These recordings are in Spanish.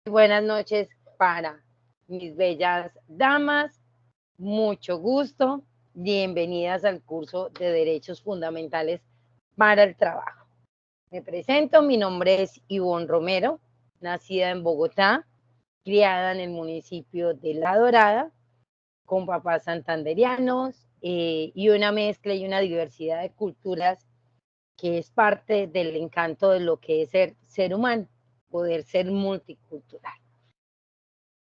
Buenas noches para mis bellas damas, mucho gusto, bienvenidas al curso de Derechos Fundamentales para el Trabajo. Me presento, mi nombre es Ivonne Romero, nacida en Bogotá, criada en el municipio de La Dorada, con papás santanderianos y una mezcla y una diversidad de culturas que es parte del encanto de lo que es ser humano, poder ser multicultural.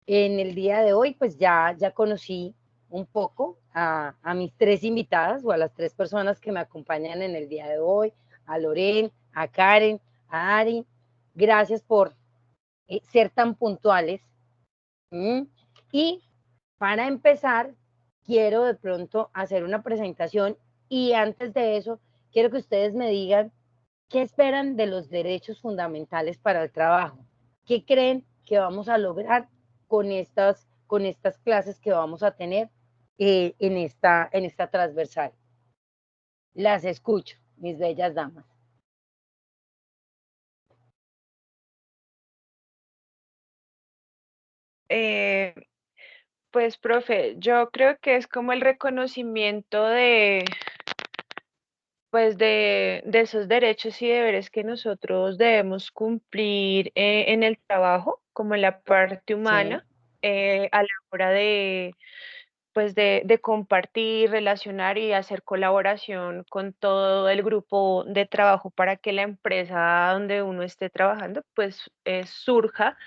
En el día de hoy, pues ya conocí un poco a mis tres invitadas o a las tres personas que me acompañan en el día de hoy, a Loren, a Karen, a Ari. Gracias por ser tan puntuales. Y para empezar, quiero de pronto hacer una presentación y antes de eso, quiero que ustedes me digan qué esperan de los derechos fundamentales para el trabajo. ¿Qué creen que vamos a lograr con estas clases que vamos a tener en esta transversal? Las escucho, mis bellas damas. Eh, pues, profe, yo creo que es como el reconocimiento de esos derechos y deberes que nosotros debemos cumplir en el trabajo, como en la parte Sí, humana, a la hora de compartir, relacionar y hacer colaboración con todo el grupo de trabajo para que la empresa donde uno esté trabajando, pues surja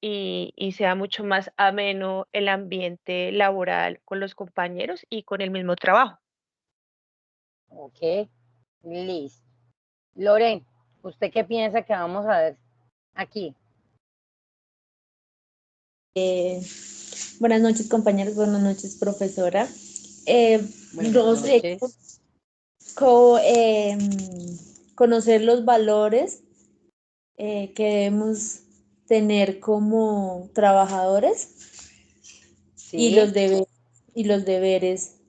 y sea mucho más ameno el ambiente laboral con los compañeros y con el mismo trabajo. ok, listo. Loren, ¿usted qué piensa que vamos a ver aquí? Buenas noches, compañeros, buenas noches, profesora. Buenas Los noches. co- eh, conocer los valores que debemos tener como trabajadores y Sí, y los deberes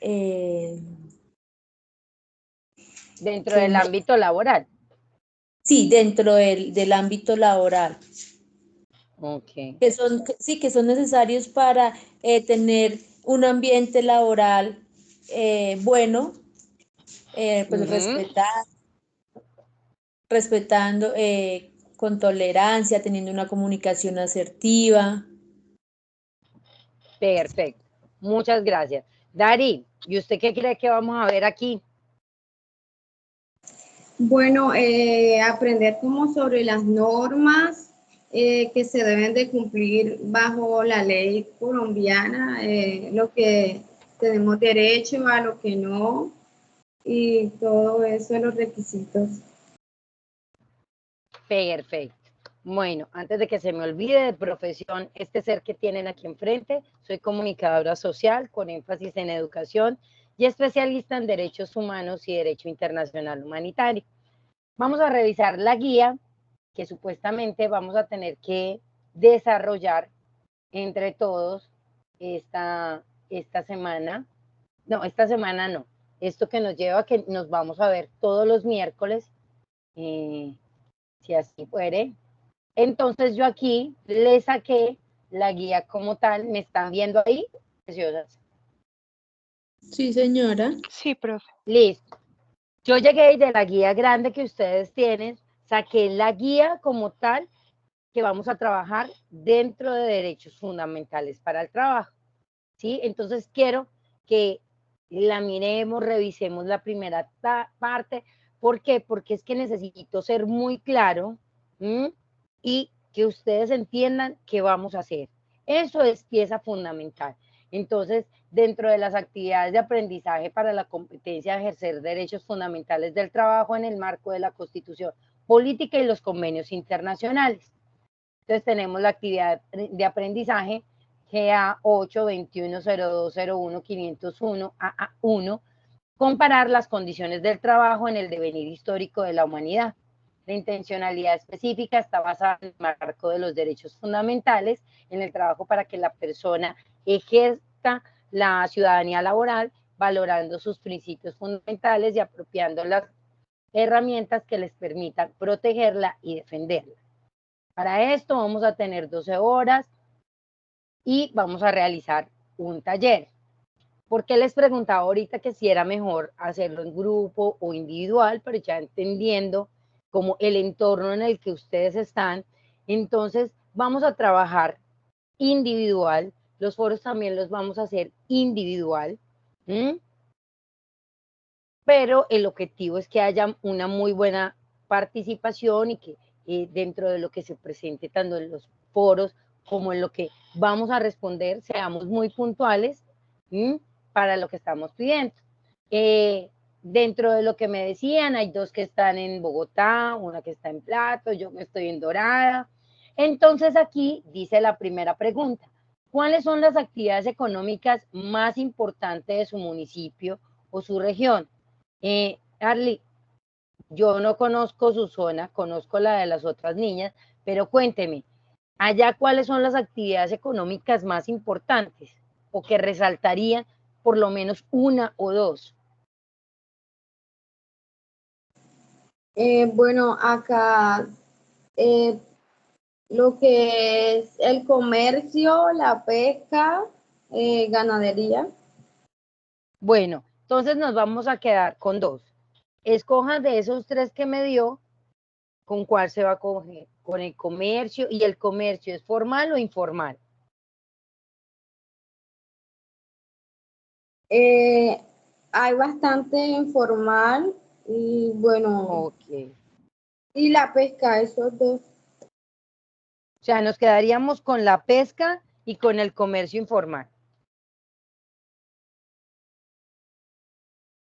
eh, dentro del que, ámbito laboral. sí, dentro del ámbito laboral, Ok. que son necesarios para tener un ambiente laboral bueno, pues Ujú. respetando con tolerancia, teniendo una comunicación asertiva. Perfecto. Muchas gracias. Dari, ¿y usted qué cree que vamos a ver aquí? Bueno, aprender como sobre las normas que se deben de cumplir bajo la ley colombiana, lo que tenemos derecho, a lo que no, y todo eso, los requisitos. Perfecto. Bueno, antes de que se me olvide de profesión, este ser que tienen aquí enfrente, soy comunicadora social con énfasis en educación y especialista en derechos humanos y derecho internacional humanitario. Vamos a revisar la guía que supuestamente vamos a tener que desarrollar entre todos esta semana. No, esta semana no. Esto que nos lleva a que nos vamos a ver todos los miércoles, eh, si así fuere. Entonces yo aquí le saqué la guía como tal. ¿Me están viendo ahí? Preciosas. Sí, señora. Sí, profe. Listo. Yo llegué y de la guía grande que ustedes tienen, saqué la guía como tal que vamos a trabajar dentro de derechos fundamentales para el trabajo. ¿Sí? Entonces quiero que la miremos, revisemos la primera parte. ¿Por qué? Porque es que necesito ser muy claro y que ustedes entiendan qué vamos a hacer. Eso es pieza fundamental. Entonces, dentro de las actividades de aprendizaje para la competencia de ejercer derechos fundamentales del trabajo en el marco de la Constitución Política y los convenios internacionales. Entonces tenemos la actividad de aprendizaje GA 8210201 AA1, comparar las condiciones del trabajo en el devenir histórico de la humanidad. La intencionalidad específica está basada en el marco de los derechos fundamentales en el trabajo para que la persona ejerza la ciudadanía laboral, valorando sus principios fundamentales y apropiando las herramientas que les permitan protegerla y defenderla. Para esto vamos a tener 12 horas y vamos a realizar un taller. ¿Por qué les preguntaba ahorita que si era mejor hacerlo en grupo o individual? Pero ya entendiendo como el entorno en el que ustedes están, entonces vamos a trabajar individual, los foros también los vamos a hacer individual, ¿m? Pero el objetivo es que haya una muy buena participación y que dentro de lo que se presente tanto en los foros como en lo que vamos a responder seamos muy puntuales, ¿m? Para lo que estamos pidiendo. Dentro de lo que me decían, hay 2 que están en Bogotá, una que está en Plato, yo que estoy en Dorada. Entonces aquí dice la primera pregunta: ¿cuáles son las actividades económicas más importantes de su municipio o su región? Arly, yo no conozco su zona, conozco la de las otras niñas, pero cuénteme, allá cuáles son las actividades económicas más importantes o que resaltarían por lo menos una o dos. Bueno, acá lo que es el comercio, la pesca, ganadería. Bueno, entonces nos vamos a quedar con 2. Escoja de esos 3 que me dio, ¿con cuál se va a coger? Con el comercio. ¿Y el comercio es formal o informal? Hay bastante informal y bueno, Ok. y la pesca, esos 2. O sea, nos quedaríamos con la pesca y con el comercio informal.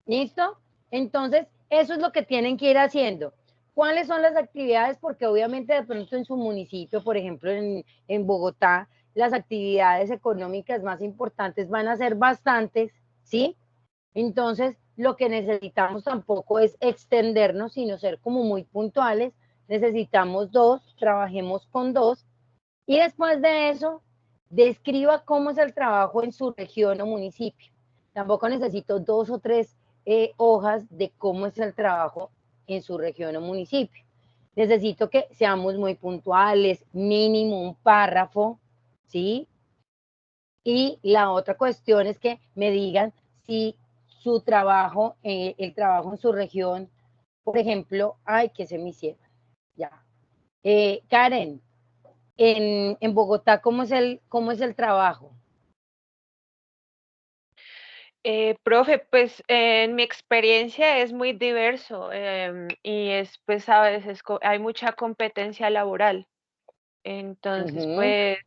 ¿Listo? Entonces, eso es lo que tienen que ir haciendo. ¿Cuáles son las actividades? Porque obviamente de pronto en su municipio, por ejemplo en Bogotá, las actividades económicas más importantes van a ser bastantes, ¿sí? Entonces, lo que necesitamos tampoco es extendernos, sino ser como muy puntuales. Necesitamos 2, trabajemos con 2. Y después de eso, describa cómo es el trabajo en su región o municipio. Tampoco necesito 2 o 3 hojas de cómo es el trabajo en su región o municipio. Necesito que seamos muy puntuales, mínimo un párrafo, ¿sí? Y la otra cuestión es que me digan si su trabajo, el trabajo en su región, por ejemplo, ay, que se me hicieron, ya. Karen, en Bogotá, ¿cómo es el trabajo? Profe, pues en mi experiencia es muy diverso y es pues a veces hay mucha competencia laboral. Entonces, Ujú. pues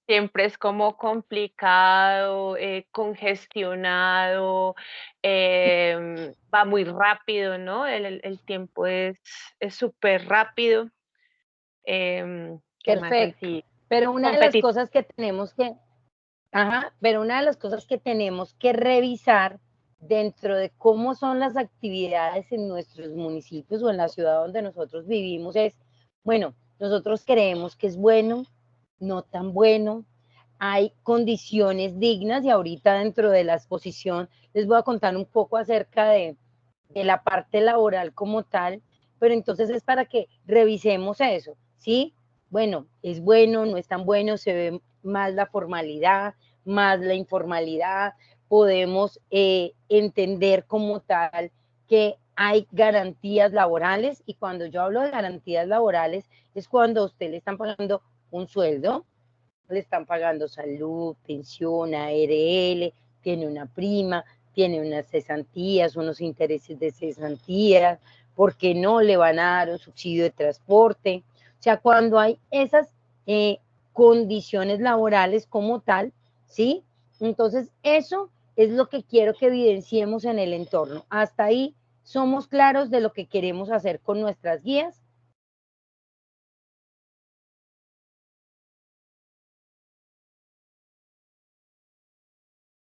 siempre es como complicado, congestionado, va muy rápido, ¿no? El tiempo es súper rápido. ¿Qué más Perfecto. así? Pero una de las Competitivo. cosas que tenemos que, ajá, pero una de las cosas que tenemos que revisar dentro de cómo son las actividades en nuestros municipios o en la ciudad donde nosotros vivimos es, bueno, nosotros creemos que es bueno, no tan bueno, hay condiciones dignas y ahorita dentro de la exposición les voy a contar un poco acerca de la parte laboral como tal, pero entonces es para que revisemos eso, ¿sí? Bueno, es bueno, no es tan bueno, se ve más la formalidad, más la informalidad, podemos entender como tal que hay garantías laborales y cuando yo hablo de garantías laborales es cuando a usted le están pagando un sueldo, le están pagando salud, pensión, ARL, tiene una prima, tiene unas cesantías, unos intereses de cesantías, porque no le van a dar un subsidio de transporte. O sea, cuando hay esas condiciones laborales como tal, ¿sí? Entonces, eso es lo que quiero que evidenciemos en el entorno. Hasta ahí somos claros de lo que queremos hacer con nuestras guías.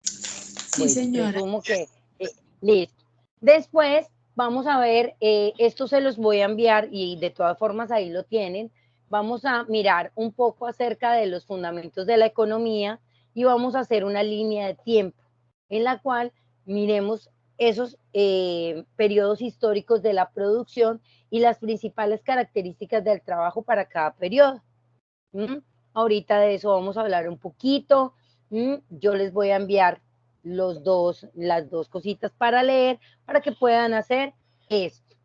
Sí, Bueno, señora. presumo que listo. Después vamos a ver, esto se los voy a enviar y de todas formas ahí lo tienen. Vamos a mirar un poco acerca de los fundamentos de la economía y vamos a hacer una línea de tiempo en la cual miremos esos periodos históricos de la producción y las principales características del trabajo para cada periodo. ¿Mm? Ahorita de eso vamos a hablar un poquito. Yo les voy a enviar las dos cositas para leer, para que puedan hacer esto.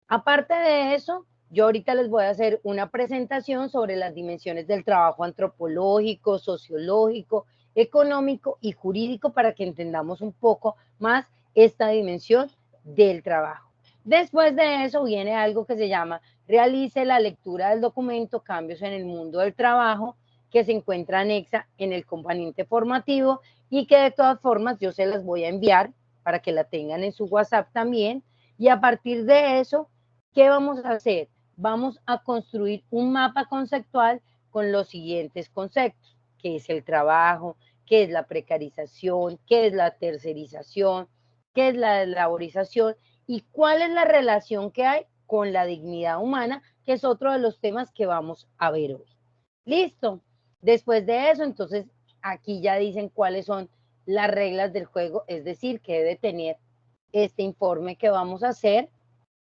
Aparte de eso, yo ahorita les voy a hacer una presentación sobre las dimensiones del trabajo antropológico, sociológico, económico y jurídico para que entendamos un poco más esta dimensión del trabajo. Después de eso viene algo que se llama realice la lectura del documento Cambios en el mundo del trabajo, que se encuentra anexa en el componente formativo y que de todas formas yo se las voy a enviar para que la tengan en su WhatsApp también. Y a partir de eso, ¿qué vamos a hacer? Vamos a construir un mapa conceptual con los siguientes conceptos, qué es el trabajo, qué es la precarización, qué es la tercerización, qué es la deslaborización y cuál es la relación que hay con la dignidad humana, que es otro de los temas que vamos a ver hoy. ¿Listo? Después de eso, entonces, aquí ya dicen cuáles son las reglas del juego, es decir, que debe tener este informe que vamos a hacer,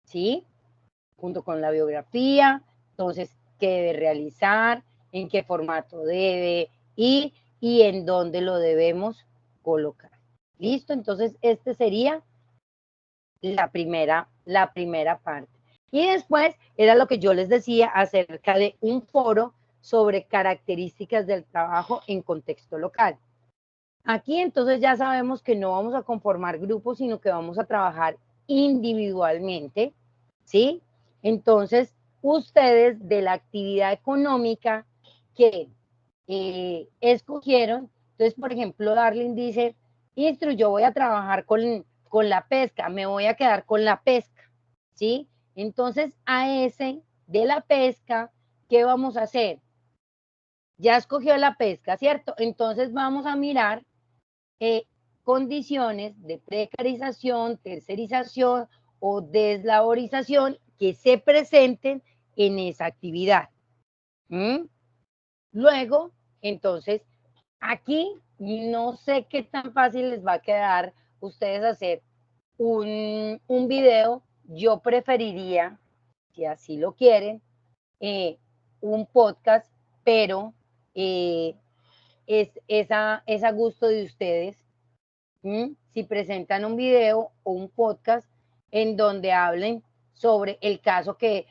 ¿sí? Junto con la biografía, entonces, qué debe realizar, en qué formato debe ir y en dónde lo debemos colocar. ¿Listo? Entonces, este sería la primera parte. Y después era lo que yo les decía acerca de un foro sobre características del trabajo en contexto local. Aquí entonces ya sabemos que no vamos a conformar grupos, sino que vamos a trabajar individualmente, ¿sí? Entonces, ustedes de la actividad económica que escogieron, entonces, por ejemplo, Darling dice, yo voy a trabajar con la pesca, me voy a quedar con la pesca, ¿sí? Entonces, a ese de la pesca, ¿qué vamos a hacer? Ya escogió la pesca, ¿cierto? Entonces vamos a mirar condiciones de precarización, tercerización o deslaborización que se presenten en esa actividad. Luego, entonces, aquí no sé qué tan fácil les va a quedar ustedes hacer un video. Yo preferiría, si así lo quieren, un podcast, pero es a gusto de ustedes. Si presentan un video o un podcast en donde hablen sobre el caso que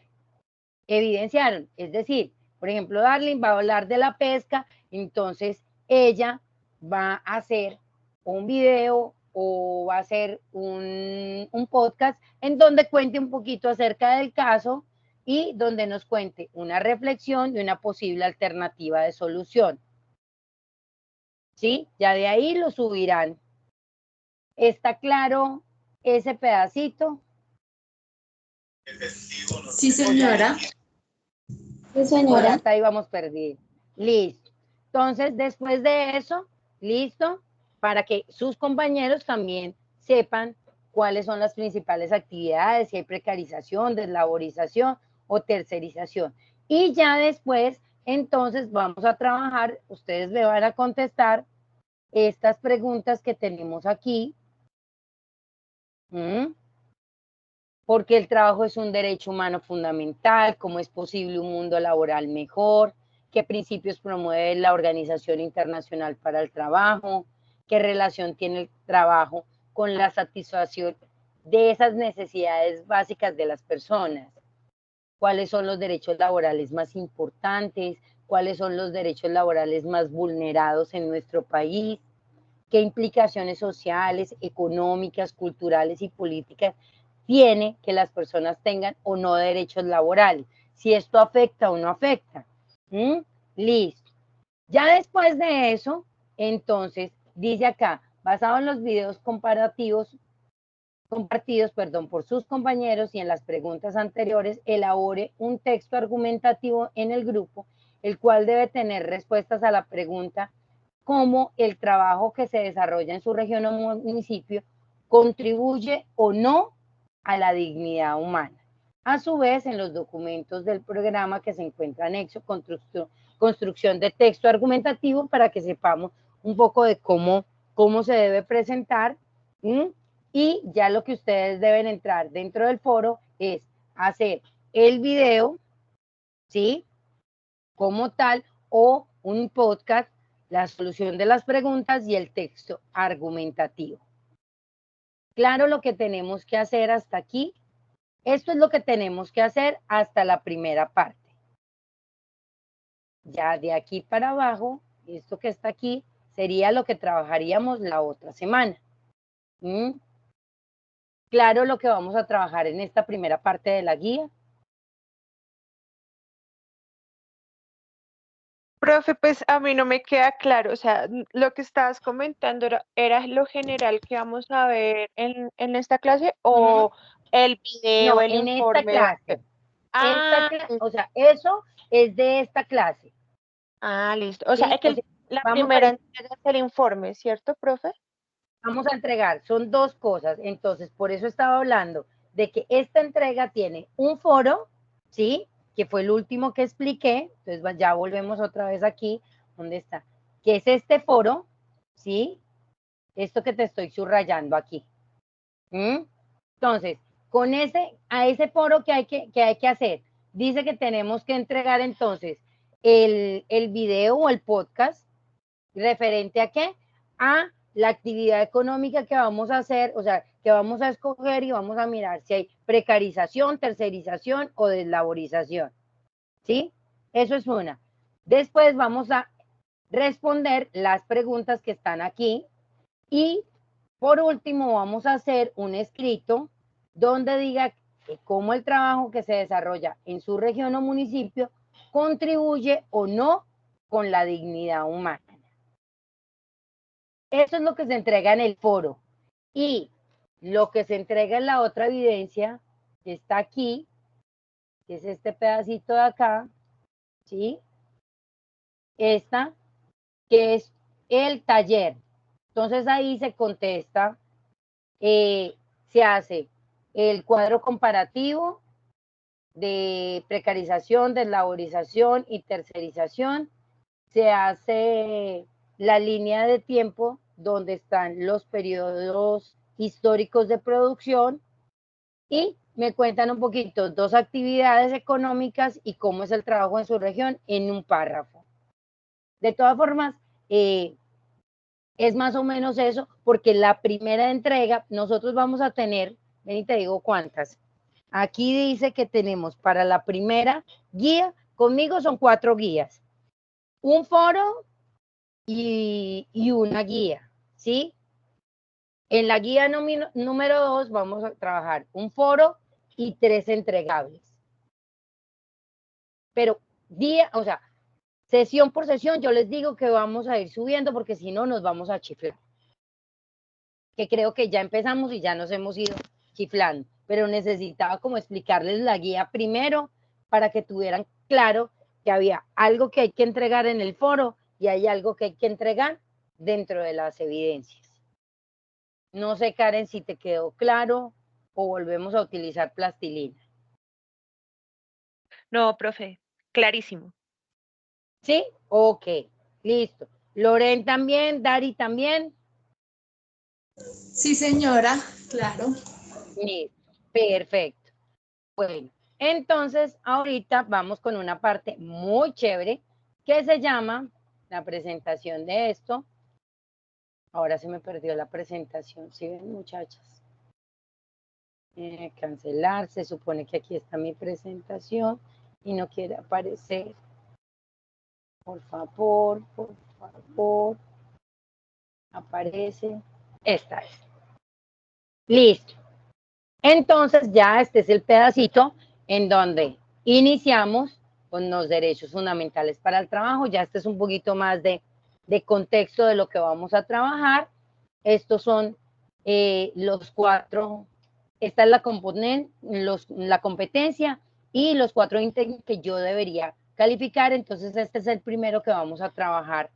evidenciaron. Es decir, por ejemplo, Darling va a hablar de la pesca, entonces ella va a hacer un video o va a hacer un podcast en donde cuente un poquito acerca del caso y donde nos cuente una reflexión y una posible alternativa de solución. ¿Sí? Ya de ahí lo subirán. ¿Está claro ese pedacito? Sí, señora. Sí, señora. Hasta ahí vamos perdidos. Listo. Entonces, después de eso, listo, para que sus compañeros también sepan cuáles son las principales actividades, si hay precarización, deslaborización o tercerización. Y ya después, entonces, vamos a trabajar, ustedes me van a contestar estas preguntas que tenemos aquí. Porque el trabajo es un derecho humano fundamental, cómo es posible un mundo laboral mejor, qué principios promueve la Organización Internacional para el Trabajo, qué relación tiene el trabajo con la satisfacción de esas necesidades básicas de las personas, cuáles son los derechos laborales más importantes, cuáles son los derechos laborales más vulnerados en nuestro país, qué implicaciones sociales, económicas, culturales y políticas tiene que las personas tengan o no derechos laborales, si esto afecta o no afecta. Listo. Ya después de eso, entonces, dice acá, basado en los videos compartidos por sus compañeros y en las preguntas anteriores, elabore un texto argumentativo en el grupo, el cual debe tener respuestas a la pregunta cómo el trabajo que se desarrolla en su región o municipio contribuye o no a la dignidad humana. A su vez, en los documentos del programa que se encuentra anexo, construcción de texto argumentativo para que sepamos un poco de cómo se debe presentar. Y ya lo que ustedes deben entrar dentro del foro es hacer el video, ¿sí? como tal o un podcast, la solución de las preguntas y el texto argumentativo. Claro lo que tenemos que hacer hasta aquí. Esto es lo que tenemos que hacer hasta la primera parte. Ya de aquí para abajo, esto que está aquí, sería lo que trabajaríamos la otra semana. ¿Mm? Claro lo que vamos a trabajar en esta primera parte de la guía. Profe, pues a mí no me queda claro, o sea, lo que estabas comentando era lo general que vamos a ver en esta clase o el video, No, el en esta informe. clase. Ah, O sea, eso es de esta clase. listo. O sea, ¿Sí? es que la primera entrega es el informe, ¿cierto, profe? Vamos a entregar, son dos cosas. Entonces, por eso estaba hablando de que esta entrega tiene un foro, ¿sí? Que fue el último que expliqué. Entonces, ya volvemos otra vez aquí. ¿Dónde está? Que es este foro, ¿sí? Esto que te estoy subrayando aquí. ¿Mm? Entonces, a ese foro que hay que hacer, dice que tenemos que entregar entonces el video o el podcast, ¿referente a qué? A la actividad económica que vamos a hacer, o sea, que vamos a escoger y vamos a mirar si hay precarización, tercerización o deslaborización, ¿sí? Eso es una. Después vamos a responder las preguntas que están aquí y por último vamos a hacer un escrito donde diga cómo el trabajo que se desarrolla en su región o municipio contribuye o no con la dignidad humana. Eso es lo que se entrega en el foro. Y lo que se entrega en la otra evidencia, que está aquí, que es este pedacito de acá, ¿sí? Esta, que es el taller. Entonces ahí se contesta, se hace el cuadro comparativo de precarización, deslaborización y tercerización. Se hace la línea de tiempo donde están los periodos históricos de producción y me cuentan un poquito dos actividades económicas y cómo es el trabajo en su región en un párrafo. De todas formas, es más o menos eso, porque la primera entrega nosotros vamos a tener, ven y te digo cuántas. Aquí dice que tenemos para la primera guía, conmigo son 4 guías, un foro y una guía, ¿sí? En la guía número 2 vamos a trabajar un foro y 3 entregables. Pero o sea, sesión por sesión, yo les digo que vamos a ir subiendo porque si no nos vamos a chiflar. Que creo que ya empezamos y ya nos hemos ido chiflando, pero necesitaba como explicarles la guía primero para que tuvieran claro que había algo que hay que entregar en el foro y hay algo que hay que entregar dentro de las evidencias. No sé, Karen, si te quedó claro o volvemos a utilizar plastilina. No, profe, clarísimo. ¿Sí? Ok, listo. Loren también, Dari también. Sí, señora, claro. Listo, perfecto. Bueno, entonces ahorita vamos con una parte muy chévere que se llama la presentación de esto. Ahora se me perdió la presentación, ¿sí ven, muchachas? Cancelar, se supone que aquí está mi presentación y no quiere aparecer. Por favor, aparece. Esta es. Listo. Entonces ya este es el pedacito en donde iniciamos con los derechos fundamentales para el trabajo. Ya este es un poquito más de contexto de lo que vamos a trabajar. Estos son los 4, esta es la competencia y los 4 ítems que yo debería calificar. Entonces este es el primero que vamos a trabajar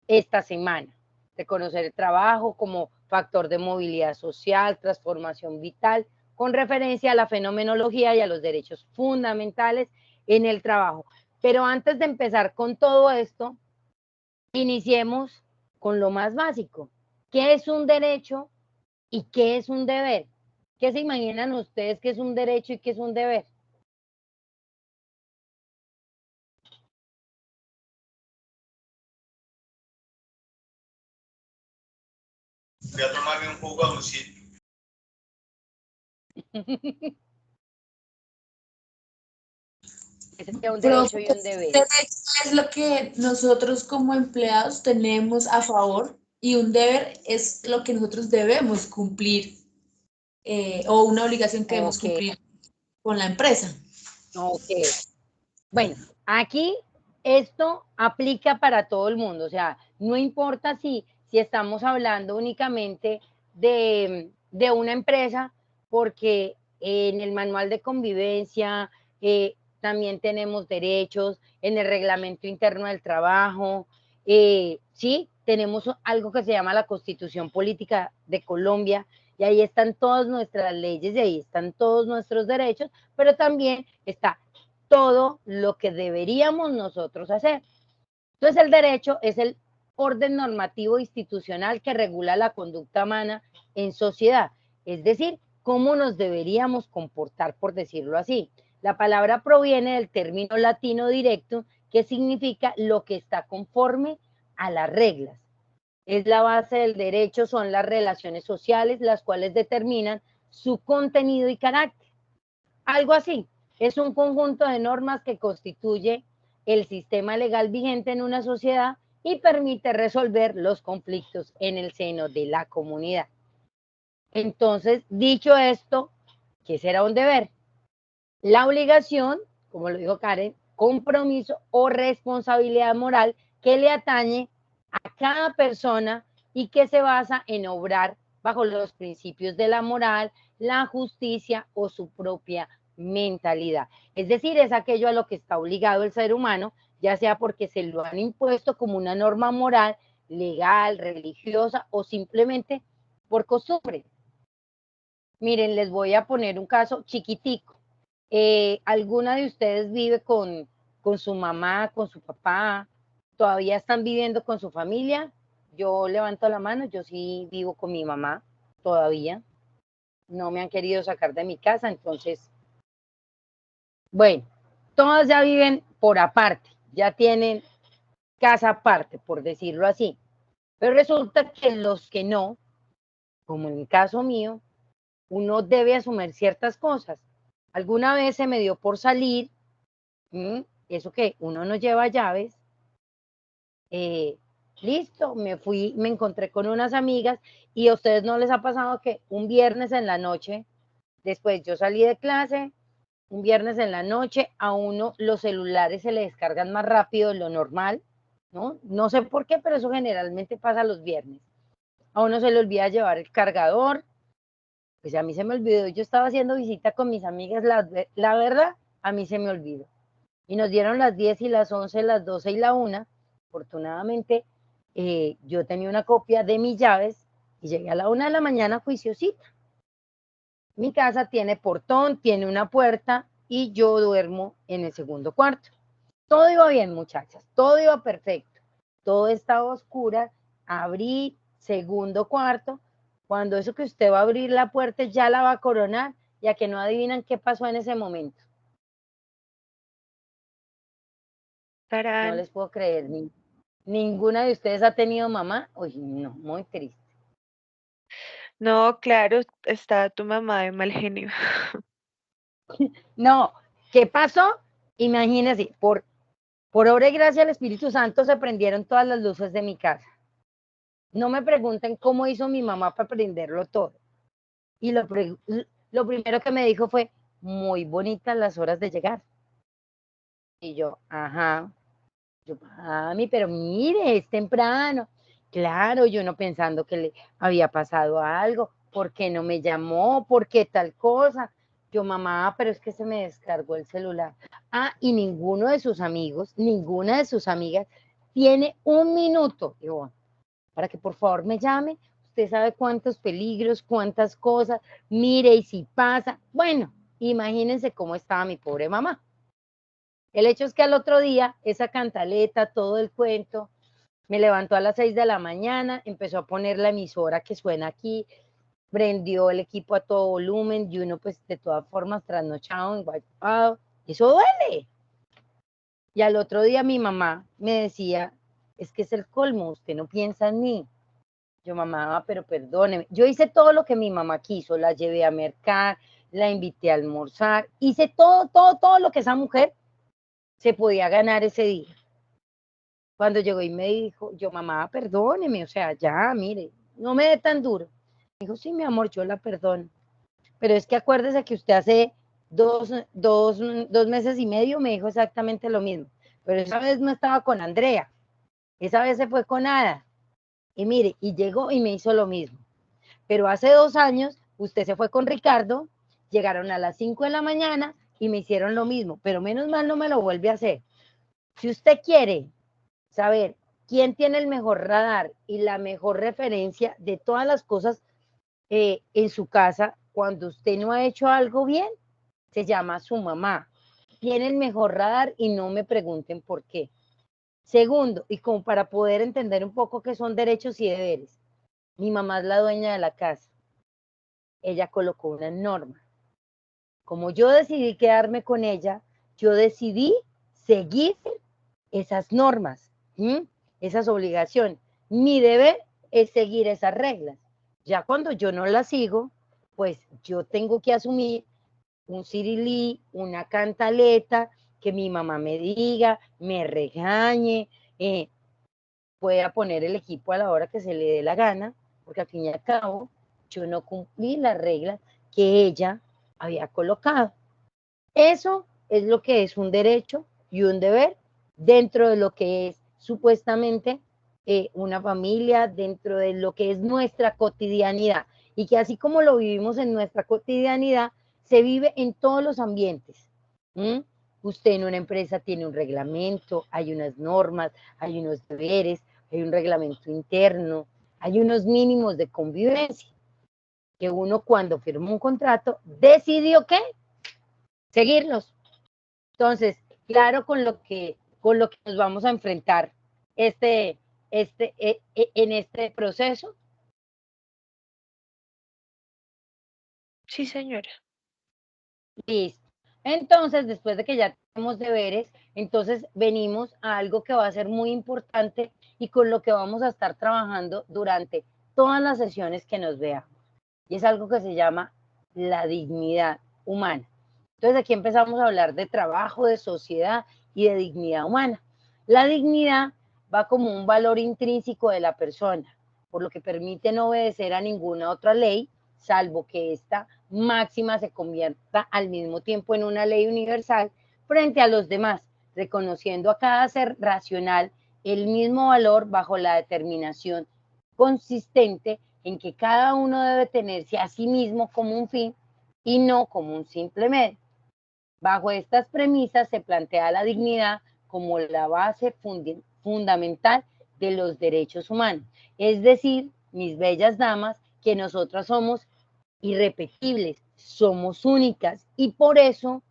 esta semana. Reconocer el trabajo como factor de movilidad social, transformación vital, con referencia a la fenomenología y a los derechos fundamentales en el trabajo. Pero antes de empezar con todo esto, iniciemos con lo más básico. ¿Qué es un derecho y qué es un deber? ¿Qué se imaginan ustedes que es un derecho y qué es un deber? Voy a tomarme un jugo a un sitio. Ese es un Profe, derecho y un deber. derecho es lo que nosotros como empleados tenemos a favor y un deber es lo que nosotros debemos cumplir o una obligación que debemos Ok, cumplir con la empresa. ok. Bueno, aquí esto aplica para todo el mundo, o sea, no importa si estamos hablando únicamente de una empresa, porque en el manual de convivencia también tenemos derechos, en el reglamento interno del trabajo, sí, tenemos algo que se llama la Constitución Política de Colombia, y ahí están todas nuestras leyes y ahí están todos nuestros derechos, pero también está todo lo que deberíamos nosotros hacer. Entonces el derecho es el orden normativo institucional que regula la conducta humana en sociedad, es decir, cómo nos deberíamos comportar, por decirlo así. La palabra proviene del término latino directo, que significa lo que está conforme a las reglas. Es la base del derecho, son las relaciones sociales, las cuales determinan su contenido y carácter. Algo así, es un conjunto de normas que constituye el sistema legal vigente en una sociedad y permite resolver los conflictos en el seno de la comunidad. Entonces, dicho esto, ¿qué será un deber? La obligación, como lo dijo Karen, compromiso o responsabilidad moral que le atañe a cada persona y que se basa en obrar bajo los principios de la moral, la justicia o su propia mentalidad. Es decir, es aquello a lo que está obligado el ser humano, ya sea porque se lo han impuesto como una norma moral, legal, religiosa o simplemente por costumbre. Miren, les voy a poner un caso chiquitico. ¿Alguna de ustedes vive con su mamá, con su papá? ¿Todavía están viviendo con su familia? Yo levanto la mano, yo sí vivo con mi mamá todavía. No me han querido sacar de mi casa, entonces, bueno, todas ya viven por aparte, ya tienen casa aparte, por decirlo así. Pero resulta que los que no, como en el caso mío, uno debe asumir ciertas cosas. Alguna vez se me dio por salir, eso que uno no lleva llaves, listo, me fui, me encontré con unas amigas y a ustedes no les ha pasado que un viernes en la noche, después yo salí de clase, un viernes en la noche, a uno los celulares se le descargan más rápido de lo normal, ¿no? No sé por qué, pero eso generalmente pasa los viernes. A uno se le olvida llevar el cargador, pues a mí se me olvidó, yo estaba haciendo visita con mis amigas, la verdad, a mí se me olvidó. Y nos dieron las 10 y las 11, las 12 y la 1. Afortunadamente, yo tenía una copia de mis llaves y llegué a la 1 de la mañana juiciosita. Mi casa tiene portón, tiene una puerta y yo duermo en el segundo cuarto. Todo iba bien, muchachas, todo iba perfecto. Todo estaba oscura, abrí segundo cuarto. Cuando eso que usted va a abrir la puerta ya la va a coronar, ya que no adivinan qué pasó en ese momento. No Tarán. les puedo creer, ninguna de ustedes ha tenido mamá. Uy, no, muy triste. No, claro, está tu mamá de mal genio. No, ¿qué pasó? Imagínense, por obra y gracia del Espíritu Santo se prendieron todas las luces de mi casa. No me pregunten cómo hizo mi mamá para prenderlo todo. Y lo primero que me dijo fue, muy bonitas las horas de llegar. Y yo, ajá. Yo, mami, pero mire, es temprano. Claro, yo no pensando que le había pasado algo. ¿Por qué no me llamó? ¿Por qué tal cosa? Yo, mamá, pero es que se me descargó el celular. Ah, y ninguno de sus amigos, ninguna de sus amigas tiene un minuto. Digo, para que por favor me llame. Usted sabe cuántos peligros, cuántas cosas. Mire, y si pasa. Bueno, imagínense cómo estaba mi pobre mamá. El hecho es que al otro día, esa cantaleta, todo el cuento, me levantó a las 6 de la mañana, empezó a poner la emisora que suena aquí, prendió el equipo a todo volumen y uno pues de todas formas trasnochado, enguaypado, eso duele. Y al otro día mi mamá me decía, es que es el colmo, usted no piensa en mí. Yo, mamá, pero perdóneme. Yo hice todo lo que mi mamá quiso. La llevé a mercar, la invité a almorzar. Hice todo lo que esa mujer se podía ganar ese día. Cuando llegó y me dijo, yo, mamá, perdóneme, o sea, ya, mire, no me dé tan duro. Me dijo, sí, mi amor, yo la perdono. Pero es que acuérdese que usted hace dos meses y medio me dijo exactamente lo mismo. Pero esa vez no estaba con Andrea. Esa vez se fue con Ada. Y mire, y llegó y me hizo lo mismo. Pero hace 2 años usted se fue con Ricardo, llegaron a las 5 de la mañana y me hicieron lo mismo. Pero menos mal no me lo vuelve a hacer. Si usted quiere saber quién tiene el mejor radar y la mejor referencia de todas las cosas en su casa, cuando usted no ha hecho algo bien, se llama su mamá. Tiene el mejor radar y no me pregunten por qué. Segundo, y como para poder entender un poco qué son derechos y deberes, mi mamá es la dueña de la casa. Ella colocó una norma. Como yo decidí quedarme con ella, yo decidí seguir esas normas, esas obligaciones. Mi deber es seguir esas reglas. Ya cuando yo no las sigo, pues yo tengo que asumir un cirilí, una cantaleta, que mi mamá me diga, me regañe, pueda poner el equipo a la hora que se le dé la gana, porque al fin y al cabo yo no cumplí las reglas que ella había colocado. Eso es lo que es un derecho y un deber dentro de lo que es supuestamente una familia, dentro de lo que es nuestra cotidianidad. Y que así como lo vivimos en nuestra cotidianidad, se vive en todos los ambientes. Usted en una empresa tiene un reglamento, hay unas normas, hay unos deberes, hay un reglamento interno, hay unos mínimos de convivencia que uno cuando firmó un contrato decidió ¿qué? Seguirlos. Entonces, claro con lo que nos vamos a enfrentar en este proceso. Sí, señora. Listo. Entonces, después de que ya tenemos deberes, entonces venimos a algo que va a ser muy importante y con lo que vamos a estar trabajando durante todas las sesiones que nos veamos. Y es algo que se llama la dignidad humana. Entonces, aquí empezamos a hablar de trabajo, de sociedad y de dignidad humana. La dignidad va como un valor intrínseco de la persona, por lo que permite no obedecer a ninguna otra ley, salvo que esta máxima se convierta al mismo tiempo en una ley universal frente a los demás, reconociendo a cada ser racional el mismo valor bajo la determinación consistente en que cada uno debe tenerse a sí mismo como un fin y no como un simple medio. Bajo estas premisas se plantea la dignidad como la base fundamental de los derechos humanos. Es decir, mis bellas damas, que nosotras somos irrepetibles, somos únicas y por eso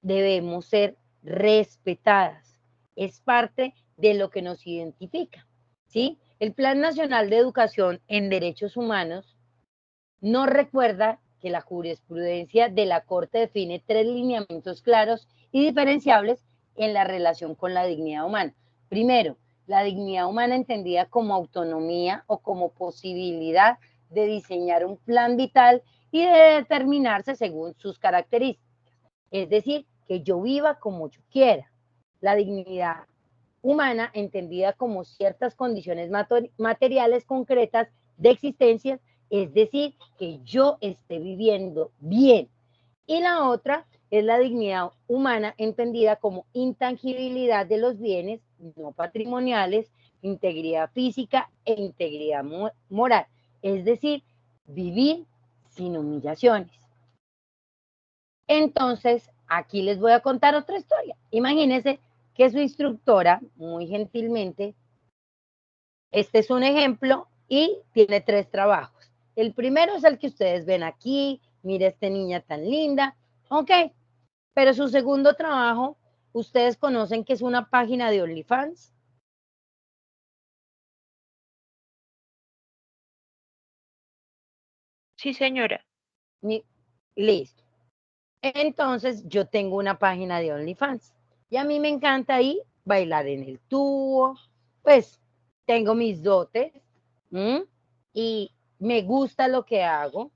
debemos ser respetadas. Es parte de lo que nos identifica, ¿sí? El Plan Nacional de Educación en Derechos Humanos nos recuerda que la jurisprudencia de la Corte define 3 lineamientos claros y diferenciables en la relación con la dignidad humana. Primero, la dignidad humana entendida como autonomía o como posibilidad de diseñar un plan vital y de determinarse según sus características. Es decir, que yo viva como yo quiera. La dignidad humana entendida como ciertas condiciones materiales concretas de existencia, es decir, que yo esté viviendo bien. Y la otra es la dignidad humana entendida como intangibilidad de los bienes no patrimoniales, integridad física e integridad moral, es decir, vivir sin humillaciones. Entonces, aquí les voy a contar otra historia. Imagínense que su instructora, muy gentilmente, este es un ejemplo y tiene 3 trabajos. El primero es el que ustedes ven aquí, mira esta niña tan linda, ok, pero su segundo trabajo, ustedes conocen que es una página de OnlyFans. Sí, señora. Listo. Entonces, yo tengo una página de OnlyFans y a mí me encanta ahí bailar en el tubo, pues tengo mis dotes, y me gusta lo que hago,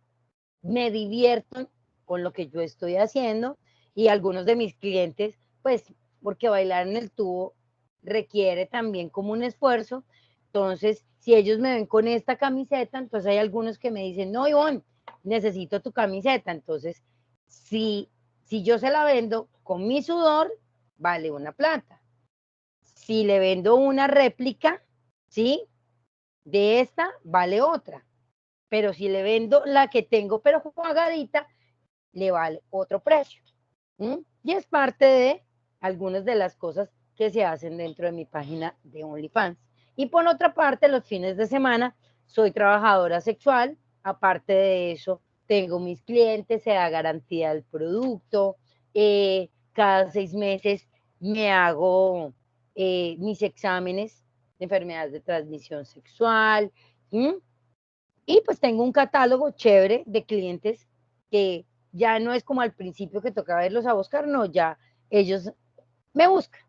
me divierto con lo que yo estoy haciendo y algunos de mis clientes, pues, porque bailar en el tubo requiere también como un esfuerzo. Entonces, si ellos me ven con esta camiseta, entonces hay algunos que me dicen, no, Ivonne, necesito tu camiseta. Entonces, si yo se la vendo con mi sudor, vale una plata. Si le vendo una réplica, ¿sí? De esta, vale otra. Pero si le vendo la que tengo, pero jugadita, le vale otro precio. Y es parte de algunas de las cosas que se hacen dentro de mi página de OnlyFans. Y por otra parte, los fines de semana soy trabajadora sexual. Aparte de eso, tengo mis clientes, se da garantía del producto. Cada 6 meses me hago mis exámenes de enfermedades de transmisión sexual. Y pues tengo un catálogo chévere de clientes que ya no es como al principio que tocaba irlos a buscar, no, ya ellos me buscan.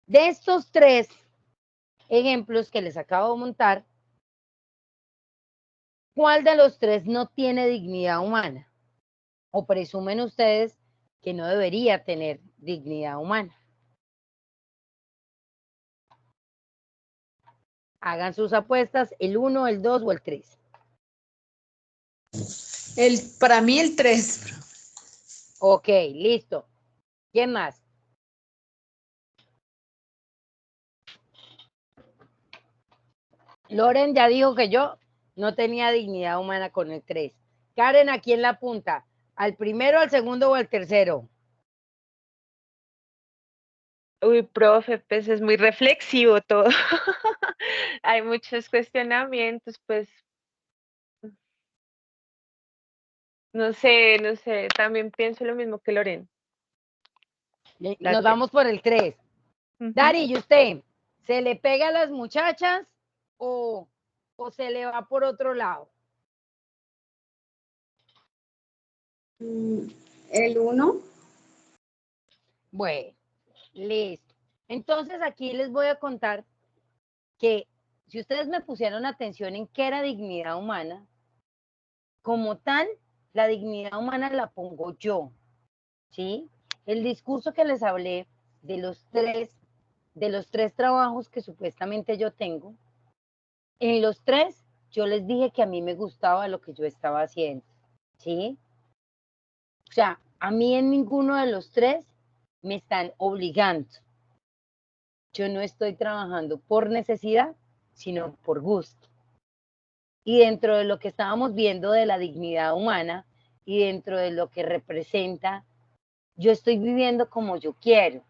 De estos 3 ejemplos que les acabo de montar, ¿cuál de los 3 no tiene dignidad humana? ¿O presumen ustedes que no debería tener dignidad humana? Hagan sus apuestas, el 1, el 2 o el 3. Para mí el 3. Ok, listo. ¿Quién más? Loren ya dijo que yo no tenía dignidad humana con el 3. Karen, ¿a quién la apunta? ¿Al primero, al segundo o al tercero? Uy, profe, pues es muy reflexivo todo. Hay muchos cuestionamientos, pues no sé, también pienso lo mismo que Loren. Nos vamos por el 3. Dari, ¿y usted? ¿Se le pega a las muchachas o se le va por otro lado? El 1. Bueno, listo. Entonces aquí les voy a contar que si ustedes me pusieron atención en qué era dignidad humana, como tal, la dignidad humana la pongo yo, ¿sí? El discurso que les hablé de los tres trabajos que supuestamente yo tengo, en los 3 yo les dije que a mí me gustaba lo que yo estaba haciendo, ¿sí? O sea, a mí en ninguno de los 3 me están obligando. Yo no estoy trabajando por necesidad, sino por gusto. Y dentro de lo que estábamos viendo de la dignidad humana y dentro de lo que representa, yo estoy viviendo como yo quiero,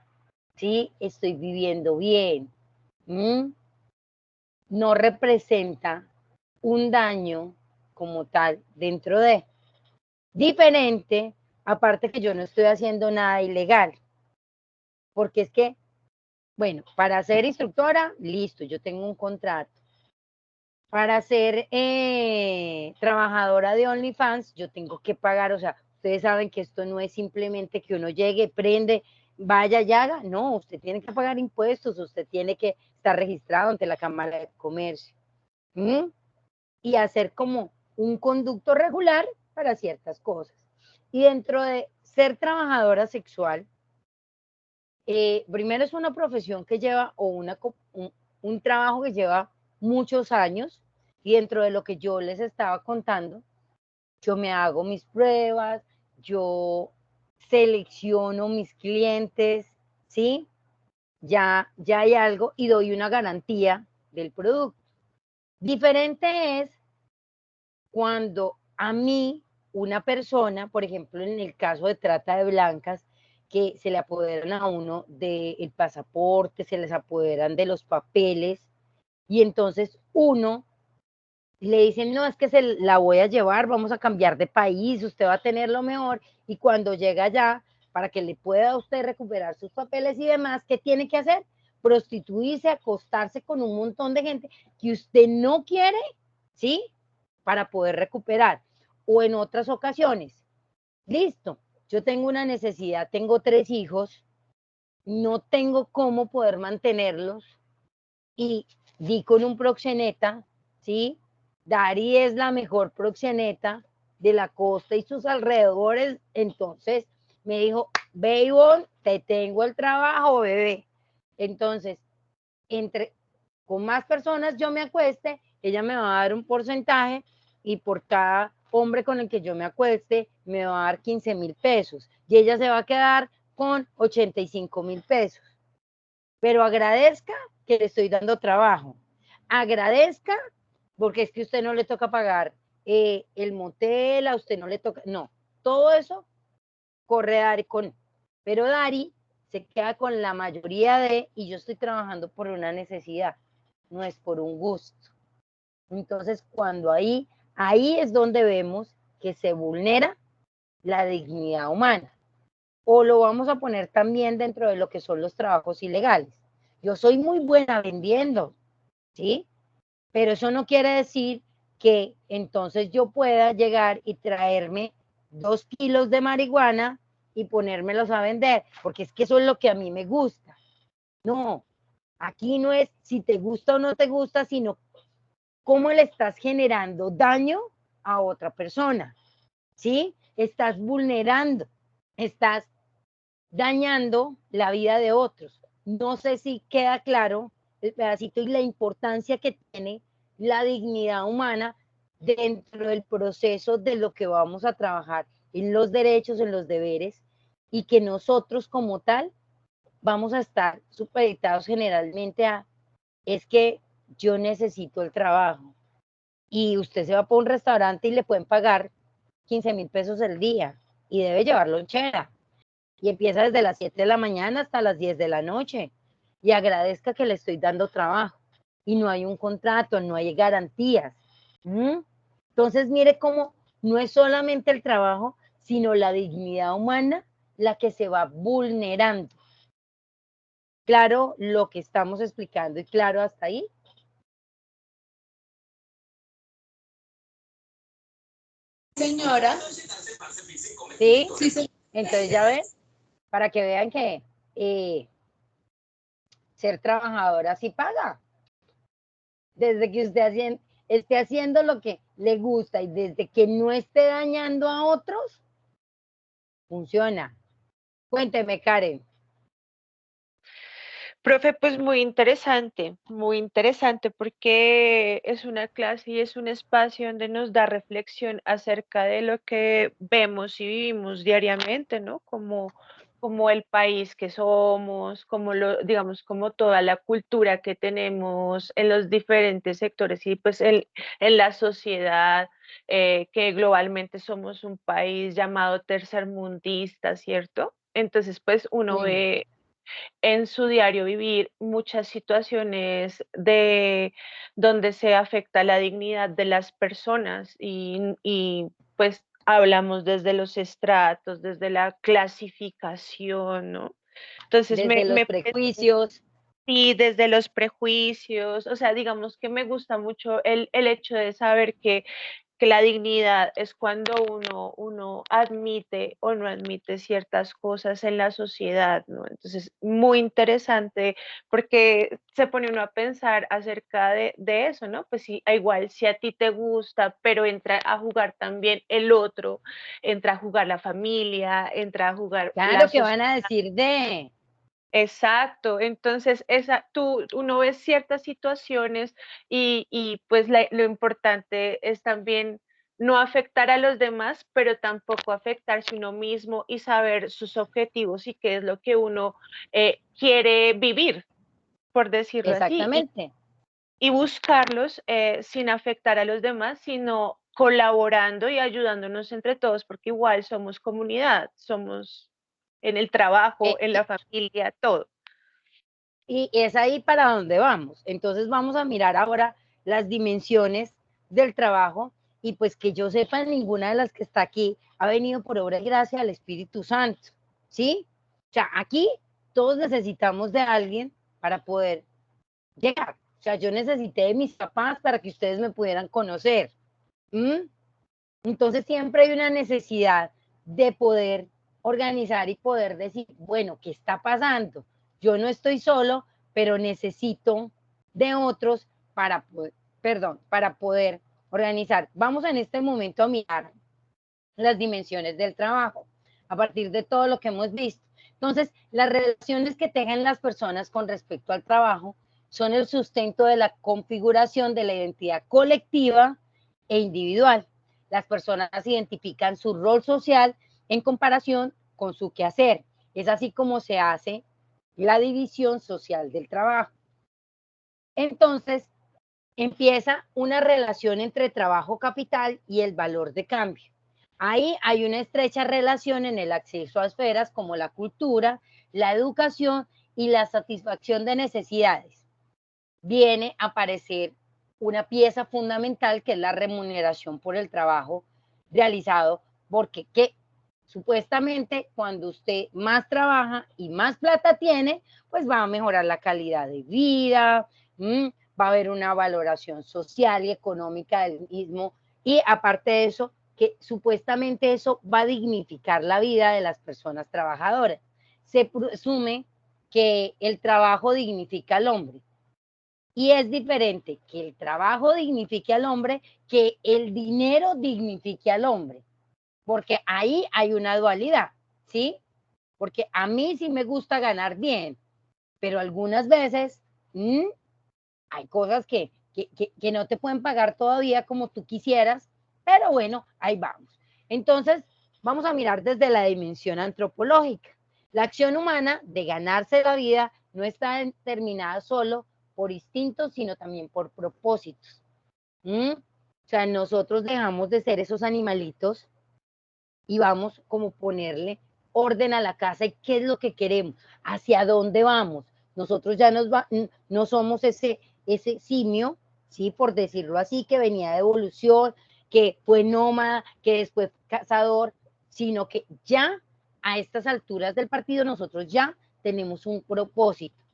¿sí? Estoy viviendo bien. No representa un daño como tal dentro de. Diferente, aparte que yo no estoy haciendo nada ilegal, porque es que, bueno, para ser instructora, listo, yo tengo un contrato. Para ser trabajadora de OnlyFans, yo tengo que pagar, o sea, ustedes saben que esto no es simplemente que uno llegue, prende, vaya y haga, no, usted tiene que pagar impuestos, usted tiene que estar registrado ante la Cámara de Comercio y hacer como un conducto regular para ciertas cosas. Y dentro de ser trabajadora sexual, primero es una profesión que lleva, o un trabajo que lleva muchos años, y dentro de lo que yo les estaba contando, yo me hago mis pruebas, yo selecciono mis clientes, ¿sí? Ya hay algo y doy una garantía del producto. Diferente es cuando a mí una persona, por ejemplo, en el caso de trata de blancas, que se le apoderan a uno del pasaporte, se les apoderan de los papeles, y entonces uno le dicen, no, es que se la voy a llevar, vamos a cambiar de país, usted va a tener lo mejor, y cuando llega allá, para que le pueda a usted recuperar sus papeles y demás, ¿qué tiene que hacer? Prostituirse, acostarse con un montón de gente que usted no quiere, ¿sí? Para poder recuperar. O en otras ocasiones, listo, yo tengo una necesidad, tengo 3 hijos, no tengo cómo poder mantenerlos y di con un proxeneta, ¿sí? Dari es la mejor proxeneta de la costa y sus alrededores. Entonces me dijo, ve Ivonne, te tengo el trabajo, bebé. Entonces, con más personas yo me acueste, ella me va a dar un porcentaje y por cada hombre con el que yo me acueste me va a dar 15,000 pesos y ella se va a quedar con 85,000 pesos. Pero agradezca que le estoy dando trabajo. Agradezca porque es que a usted no le toca pagar el motel, a usted no le toca, no, todo eso corre Dari con, pero Dari se queda con la mayoría y yo estoy trabajando por una necesidad, no es por un gusto. Entonces, cuando ahí es donde vemos que se vulnera la dignidad humana. O lo vamos a poner también dentro de lo que son los trabajos ilegales. Yo soy muy buena vendiendo, ¿sí? Pero eso no quiere decir que entonces yo pueda llegar y traerme 2 kilos de marihuana y ponérmelos a vender, porque es que eso es lo que a mí me gusta. No, aquí no es si te gusta o no te gusta, sino cómo le estás generando daño a otra persona, ¿sí? Estás vulnerando, estás dañando la vida de otros. No sé si queda claro el pedacito y la importancia que tiene la dignidad humana dentro del proceso de lo que vamos a trabajar en los derechos, en los deberes, y que nosotros como tal vamos a estar supeditados generalmente a, es que yo necesito el trabajo. Y usted se va por un restaurante y le pueden pagar 15,000 pesos el día y debe llevar lonchera. Y empieza desde las 7 de la mañana hasta las 10 de la noche. Y agradezca que le estoy dando trabajo. Y no hay un contrato, no hay garantías. Entonces, mire cómo no es solamente el trabajo, sino la dignidad humana la que se va vulnerando. Claro lo que estamos explicando y claro hasta ahí. Señora. ¿Sí? Sí, señora. Entonces ya ven, para que vean que ser trabajadora sí paga. Desde que usted esté haciendo lo que le gusta y desde que no esté dañando a otros, funciona. Cuénteme, Karen. Profe, pues muy interesante porque es una clase y es un espacio donde nos da reflexión acerca de lo que vemos y vivimos diariamente, ¿no? Como el país que somos, digamos, como toda la cultura que tenemos en los diferentes sectores y pues en la sociedad, que globalmente somos un país llamado tercermundista, ¿cierto? Entonces, pues uno Sí. ve en su diario vivir muchas situaciones donde se afecta la dignidad de las personas y pues hablamos desde los estratos, desde la clasificación, ¿no? Entonces Desde los prejuicios. sí, desde los prejuicios, o sea, digamos que me gusta mucho el hecho de saber que la dignidad es cuando uno admite o no admite ciertas cosas en la sociedad, ¿no? Entonces, muy interesante porque se pone uno a pensar acerca de eso, ¿no? Pues sí, igual si a ti te gusta, pero entra a jugar también el otro, entra a jugar la familia, entra a jugar la Claro que sociedad. van a decir de. Exacto, entonces uno ve ciertas situaciones y pues lo importante es también no afectar a los demás, pero tampoco afectarse uno mismo y saber sus objetivos y qué es lo que uno quiere vivir, por decirlo así, Exactamente. y buscarlos sin afectar a los demás, sino colaborando y ayudándonos entre todos, porque igual somos comunidad, somos en el trabajo, Eh, en la familia, todo. Y es ahí para donde vamos. Entonces vamos a mirar ahora las dimensiones del trabajo y pues que yo sepa, ninguna de las que está aquí ha venido por obra y gracia del Espíritu Santo, ¿sí? O sea, aquí todos necesitamos de alguien para poder llegar. O sea, yo necesité de mis papás para que ustedes me pudieran conocer. Entonces siempre hay una necesidad de poder organizar y poder decir, bueno, ¿qué está pasando? Yo no estoy solo, pero necesito de otros para poder organizar. Vamos en este momento a mirar las dimensiones del trabajo, a partir de todo lo que hemos visto. Entonces, las relaciones que tengan las personas con respecto al trabajo son el sustento de la configuración de la identidad colectiva e individual. Las personas identifican su rol social en comparación con su quehacer. Es así como se hace la división social del trabajo. Entonces, empieza una relación entre trabajo capital y el valor de cambio. Ahí hay una estrecha relación en el acceso a esferas como la cultura, la educación y la satisfacción de necesidades. Viene a aparecer una pieza fundamental que es la remuneración por el trabajo realizado, porque supuestamente cuando usted más trabaja y más plata tiene, pues va a mejorar la calidad de vida, va a haber una valoración social y económica del mismo, y aparte de eso, que supuestamente eso va a dignificar la vida de las personas trabajadoras. Se presume que el trabajo dignifica al hombre, y es diferente que el trabajo dignifique al hombre que el dinero dignifique al hombre, porque ahí hay una dualidad, ¿sí? Porque a mí sí me gusta ganar bien, pero algunas veces hay cosas que no te pueden pagar todavía como tú quisieras, pero bueno, ahí vamos. Entonces, vamos a mirar desde la dimensión antropológica. La acción humana de ganarse la vida no está determinada solo por instintos, sino también por propósitos. O sea, nosotros dejamos de ser esos animalitos y vamos como ponerle orden a la casa y qué es lo que queremos, hacia dónde vamos. Nosotros ya no somos ese simio, ¿sí? Por decirlo así, que venía de evolución, que fue nómada, que después cazador, sino que ya a estas alturas del partido nosotros ya tenemos un propósito.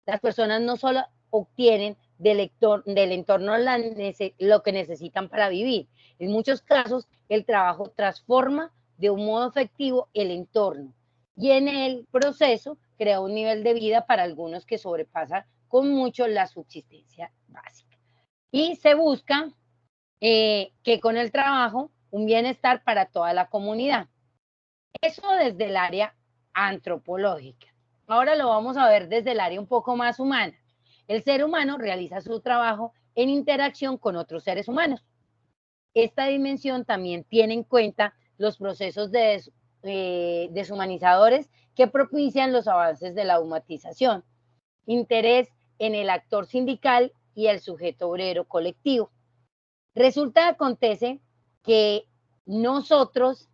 Las personas no solo obtienen del entorno lo que necesitan para vivir. En muchos casos, el trabajo transforma de un modo efectivo el entorno y en el proceso crea un nivel de vida para algunos que sobrepasa con mucho la subsistencia básica. Y se busca que con el trabajo un bienestar para toda la comunidad. Eso desde el área antropológica. Ahora lo vamos a ver desde el área un poco más humana. El ser humano realiza su trabajo en interacción con otros seres humanos. Esta dimensión también tiene en cuenta los procesos deshumanizadores que propician los avances de la humanización, interés en el actor sindical y el sujeto obrero colectivo. Resulta, acontece que nosotros,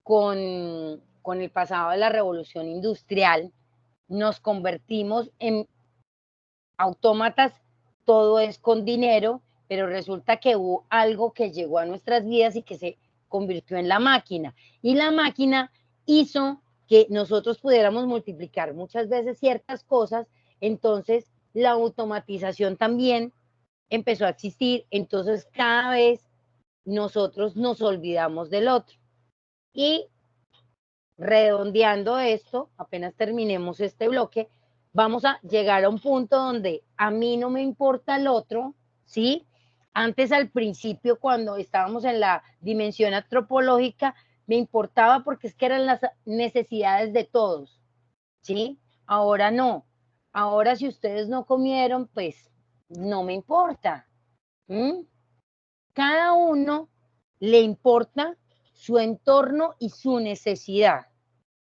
con el pasado de la revolución industrial, nos convertimos en autómatas, todo es con dinero, pero resulta que hubo algo que llegó a nuestras vidas y que se convirtió en la máquina. Y la máquina hizo que nosotros pudiéramos multiplicar muchas veces ciertas cosas, entonces la automatización también empezó a existir, entonces cada vez nosotros nos olvidamos del otro. Y redondeando esto, apenas terminemos este bloque, vamos a llegar a un punto donde a mí no me importa el otro, ¿sí? Antes, al principio, cuando estábamos en la dimensión antropológica, me importaba porque es que eran las necesidades de todos, ¿sí? Ahora no. Ahora, si ustedes no comieron, pues no me importa. Cada uno le importa su entorno y su necesidad.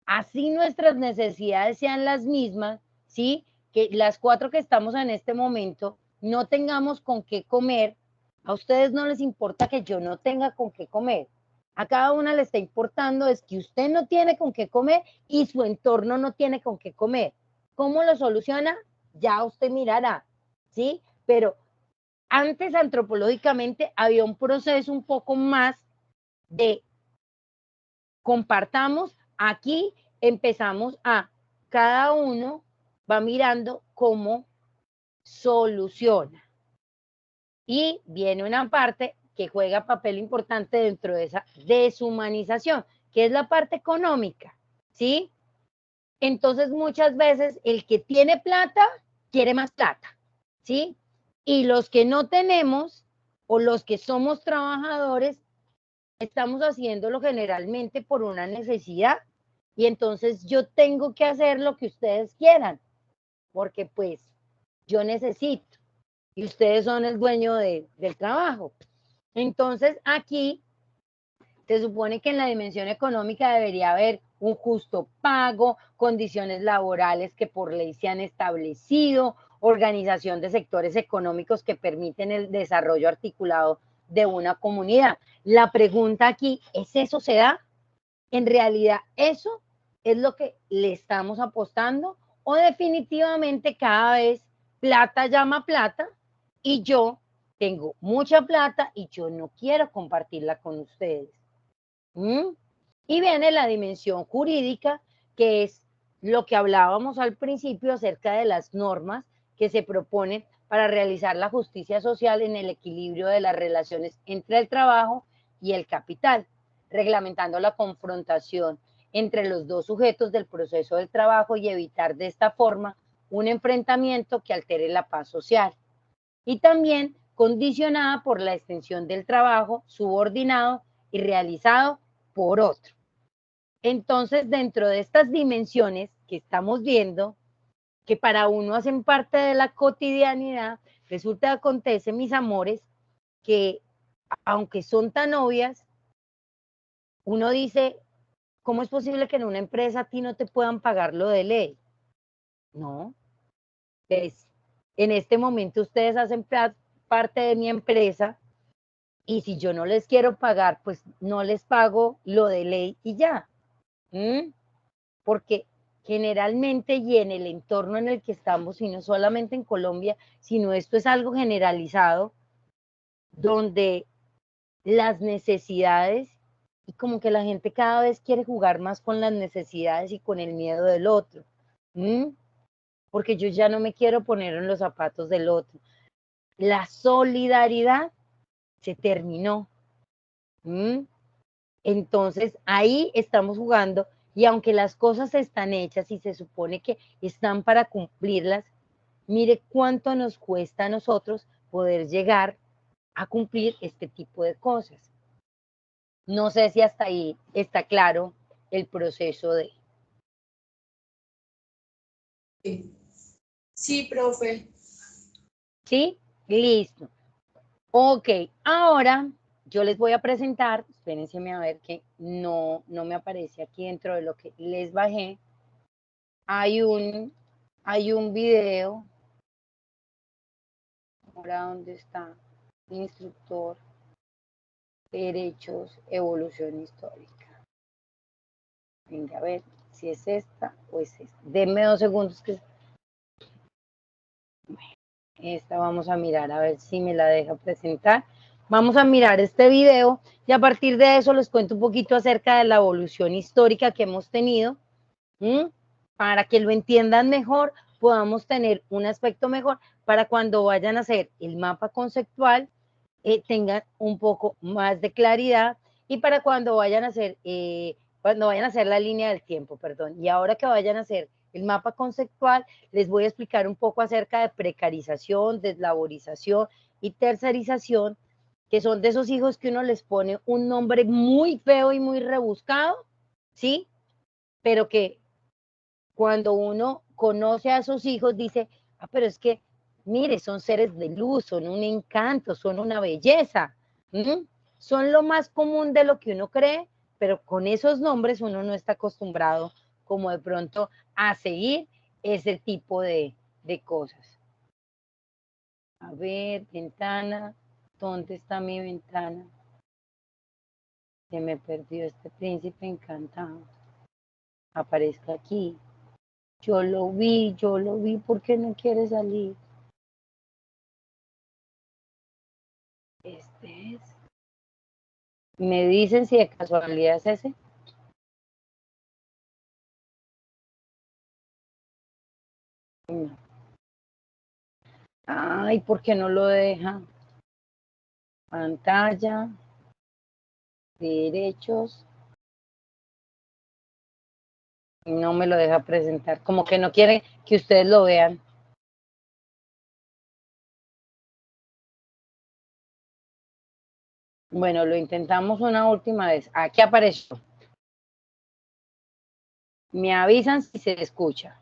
Así nuestras necesidades sean las mismas, ¿sí? Que las 4 que estamos en este momento no tengamos con qué comer, a ustedes no les importa que yo no tenga con qué comer. A cada una le está importando es que usted no tiene con qué comer y su entorno no tiene con qué comer. ¿Cómo lo soluciona? Ya usted mirará, ¿sí? Pero antes antropológicamente había un proceso un poco más de compartamos. Aquí empezamos cada uno va mirando cómo soluciona. Y viene una parte que juega papel importante dentro de esa deshumanización, que es la parte económica, ¿sí? Entonces muchas veces el que tiene plata quiere más plata, ¿sí? Y los que no tenemos, o los que somos trabajadores estamos haciéndolo generalmente por una necesidad y entonces yo tengo que hacer lo que ustedes quieran, porque pues yo necesito y ustedes son el dueño del trabajo. Entonces aquí se supone que en la dimensión económica debería haber un justo pago, condiciones laborales que por ley se han establecido, organización de sectores económicos que permiten el desarrollo articulado de una comunidad. La pregunta aquí es, ¿eso se da? ¿En realidad eso es lo que le estamos apostando? ¿O definitivamente cada vez plata llama plata y yo tengo mucha plata y yo no quiero compartirla con ustedes? Y viene la dimensión jurídica, que es lo que hablábamos al principio acerca de las normas que se proponen para realizar la justicia social en el equilibrio de las relaciones entre el trabajo y el capital, reglamentando la confrontación entre los dos sujetos del proceso del trabajo y evitar de esta forma un enfrentamiento que altere la paz social. Y también condicionada por la extensión del trabajo subordinado y realizado por otro. Entonces, dentro de estas dimensiones que estamos viendo, que para uno hacen parte de la cotidianidad, resulta que acontece, mis amores, que aunque son tan obvias, uno dice, ¿cómo es posible que en una empresa a ti no te puedan pagar lo de ley? No, pues en este momento ustedes hacen parte de mi empresa y si yo no les quiero pagar, pues no les pago lo de ley y ya. Porque generalmente y en el entorno en el que estamos, y no solamente en Colombia, sino esto es algo generalizado, donde las necesidades, y como que la gente cada vez quiere jugar más con las necesidades y con el miedo del otro, porque yo ya no me quiero poner en los zapatos del otro. La solidaridad se terminó. Entonces ahí estamos jugando y aunque las cosas están hechas y se supone que están para cumplirlas, mire cuánto nos cuesta a nosotros poder llegar a cumplir este tipo de cosas. No sé si hasta ahí está claro el proceso de... Sí, profe. ¿Sí? Listo. Ok, ahora yo les voy a presentar, espérense a ver que no me aparece aquí dentro de lo que les bajé. Hay un video. Ahora, ¿dónde está? Instructor, derechos, evolución histórica. Venga, a ver si es esta o es esta. Denme 2 segundos que... Esta vamos a mirar, a ver si me la deja presentar. Vamos a mirar este video y a partir de eso les cuento un poquito acerca de la evolución histórica que hemos tenido. Para que lo entiendan mejor, podamos tener un aspecto mejor para cuando vayan a hacer el mapa conceptual, tengan un poco más de claridad y para cuando vayan a hacer la línea del tiempo, perdón, y ahora que vayan a hacer el mapa conceptual, les voy a explicar un poco acerca de precarización, deslaborización y tercerización, que son de esos hijos que uno les pone un nombre muy feo y muy rebuscado, ¿sí? Pero que cuando uno conoce a sus hijos dice, pero es que, mire, son seres de luz, son un encanto, son una belleza, son lo más común de lo que uno cree, pero con esos nombres uno no está acostumbrado como de pronto a seguir ese tipo de cosas. A ver, ventana, ¿dónde está mi ventana? Se me perdió este príncipe encantado. Aparezca aquí. Yo lo vi, ¿por qué no quiere salir? Este es. ¿Me dicen si de casualidad es ese? No. Ay, ¿por qué no lo deja? Pantalla, derechos. No me lo deja presentar. Como que no quiere que ustedes lo vean. Bueno, lo intentamos una última vez. Aquí apareció. Me avisan si se escucha.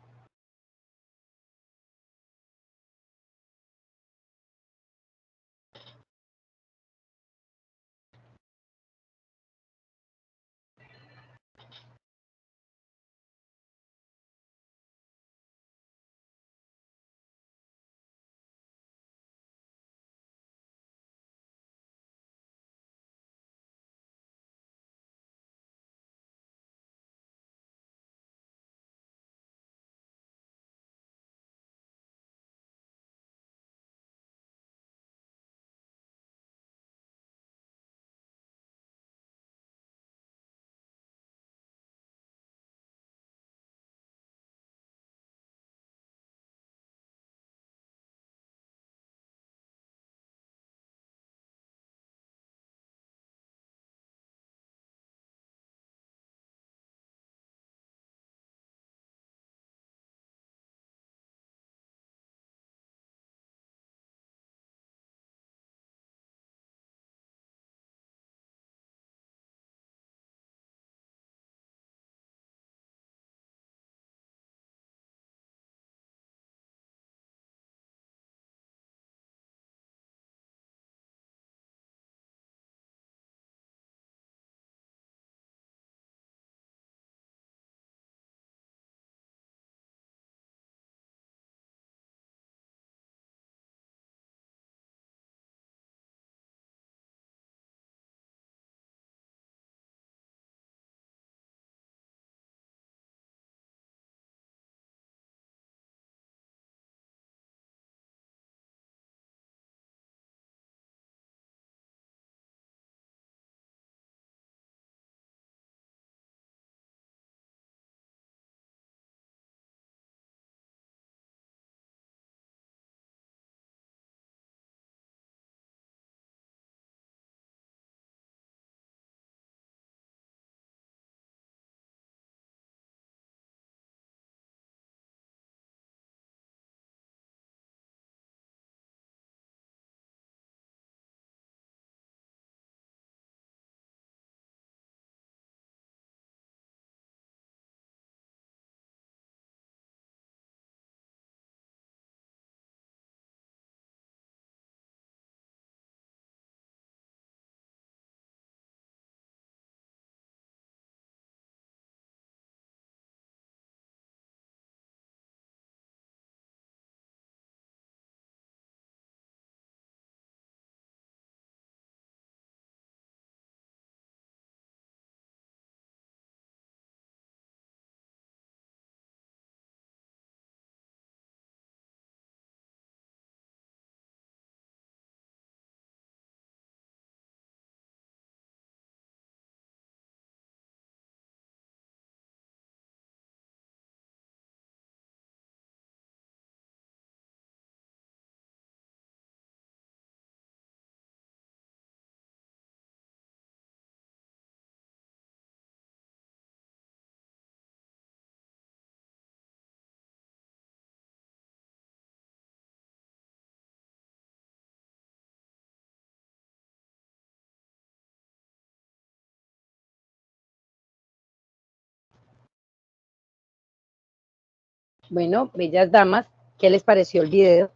Bueno, bellas damas, ¿qué les pareció el video?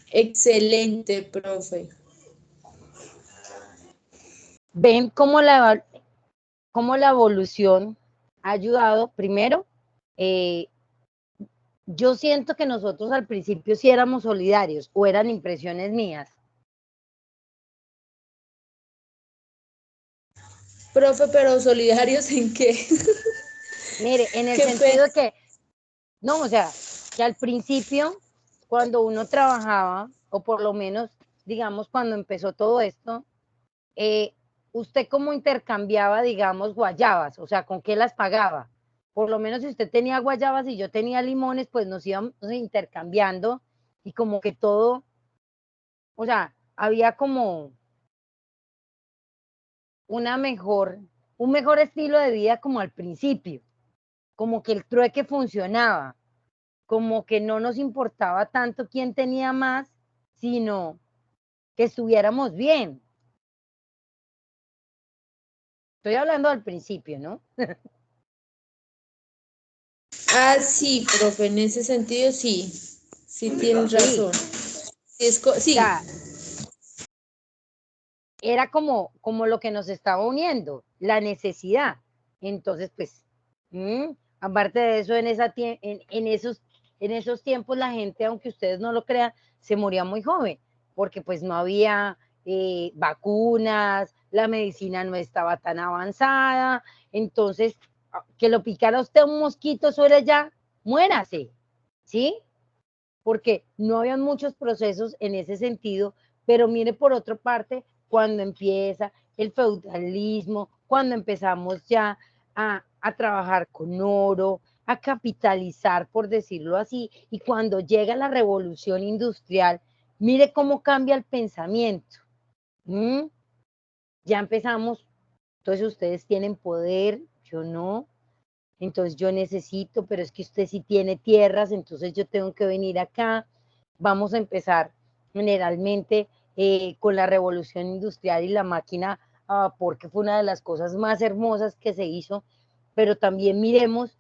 Excelente, profe. ¿Ven cómo la evolución ha ayudado? Primero, yo siento que nosotros al principio sí éramos solidarios, o eran impresiones mías. Profe, pero solidarios en qué? Mire, en el Qué sentido de pena. que, no, o sea, que al principio, cuando uno trabajaba, o por lo menos, digamos, cuando empezó todo esto, usted cómo intercambiaba, digamos, guayabas, o sea, ¿con qué las pagaba? Por lo menos si usted tenía guayabas y yo tenía limones, pues nos íbamos intercambiando y como que todo, o sea, había como un mejor estilo de vida como al principio, como que el trueque funcionaba, como que no nos importaba tanto quién tenía más, sino que estuviéramos bien. Estoy hablando al principio, ¿no? Ah, sí, profe, en ese sentido sí, sí tienes razón. Sí, O sí, sea, era como lo que nos estaba uniendo, la necesidad. Entonces, pues, aparte de eso, en esos tiempos la gente, aunque ustedes no lo crean, se moría muy joven, porque pues no había vacunas, la medicina no estaba tan avanzada, entonces, que lo picara a usted un mosquito, eso era ya, muérase, ¿sí? Porque no habían muchos procesos en ese sentido, pero mire por otra parte, cuando empieza el feudalismo, cuando empezamos ya a trabajar con oro, a capitalizar, por decirlo así, y cuando llega la revolución industrial, mire cómo cambia el pensamiento. Ya empezamos, entonces ustedes tienen poder, yo no, entonces yo necesito, pero es que usted sí tiene tierras, entonces yo tengo que venir acá. Vamos a empezar generalmente con la revolución industrial y la máquina, porque fue una de las cosas más hermosas que se hizo, pero también miremos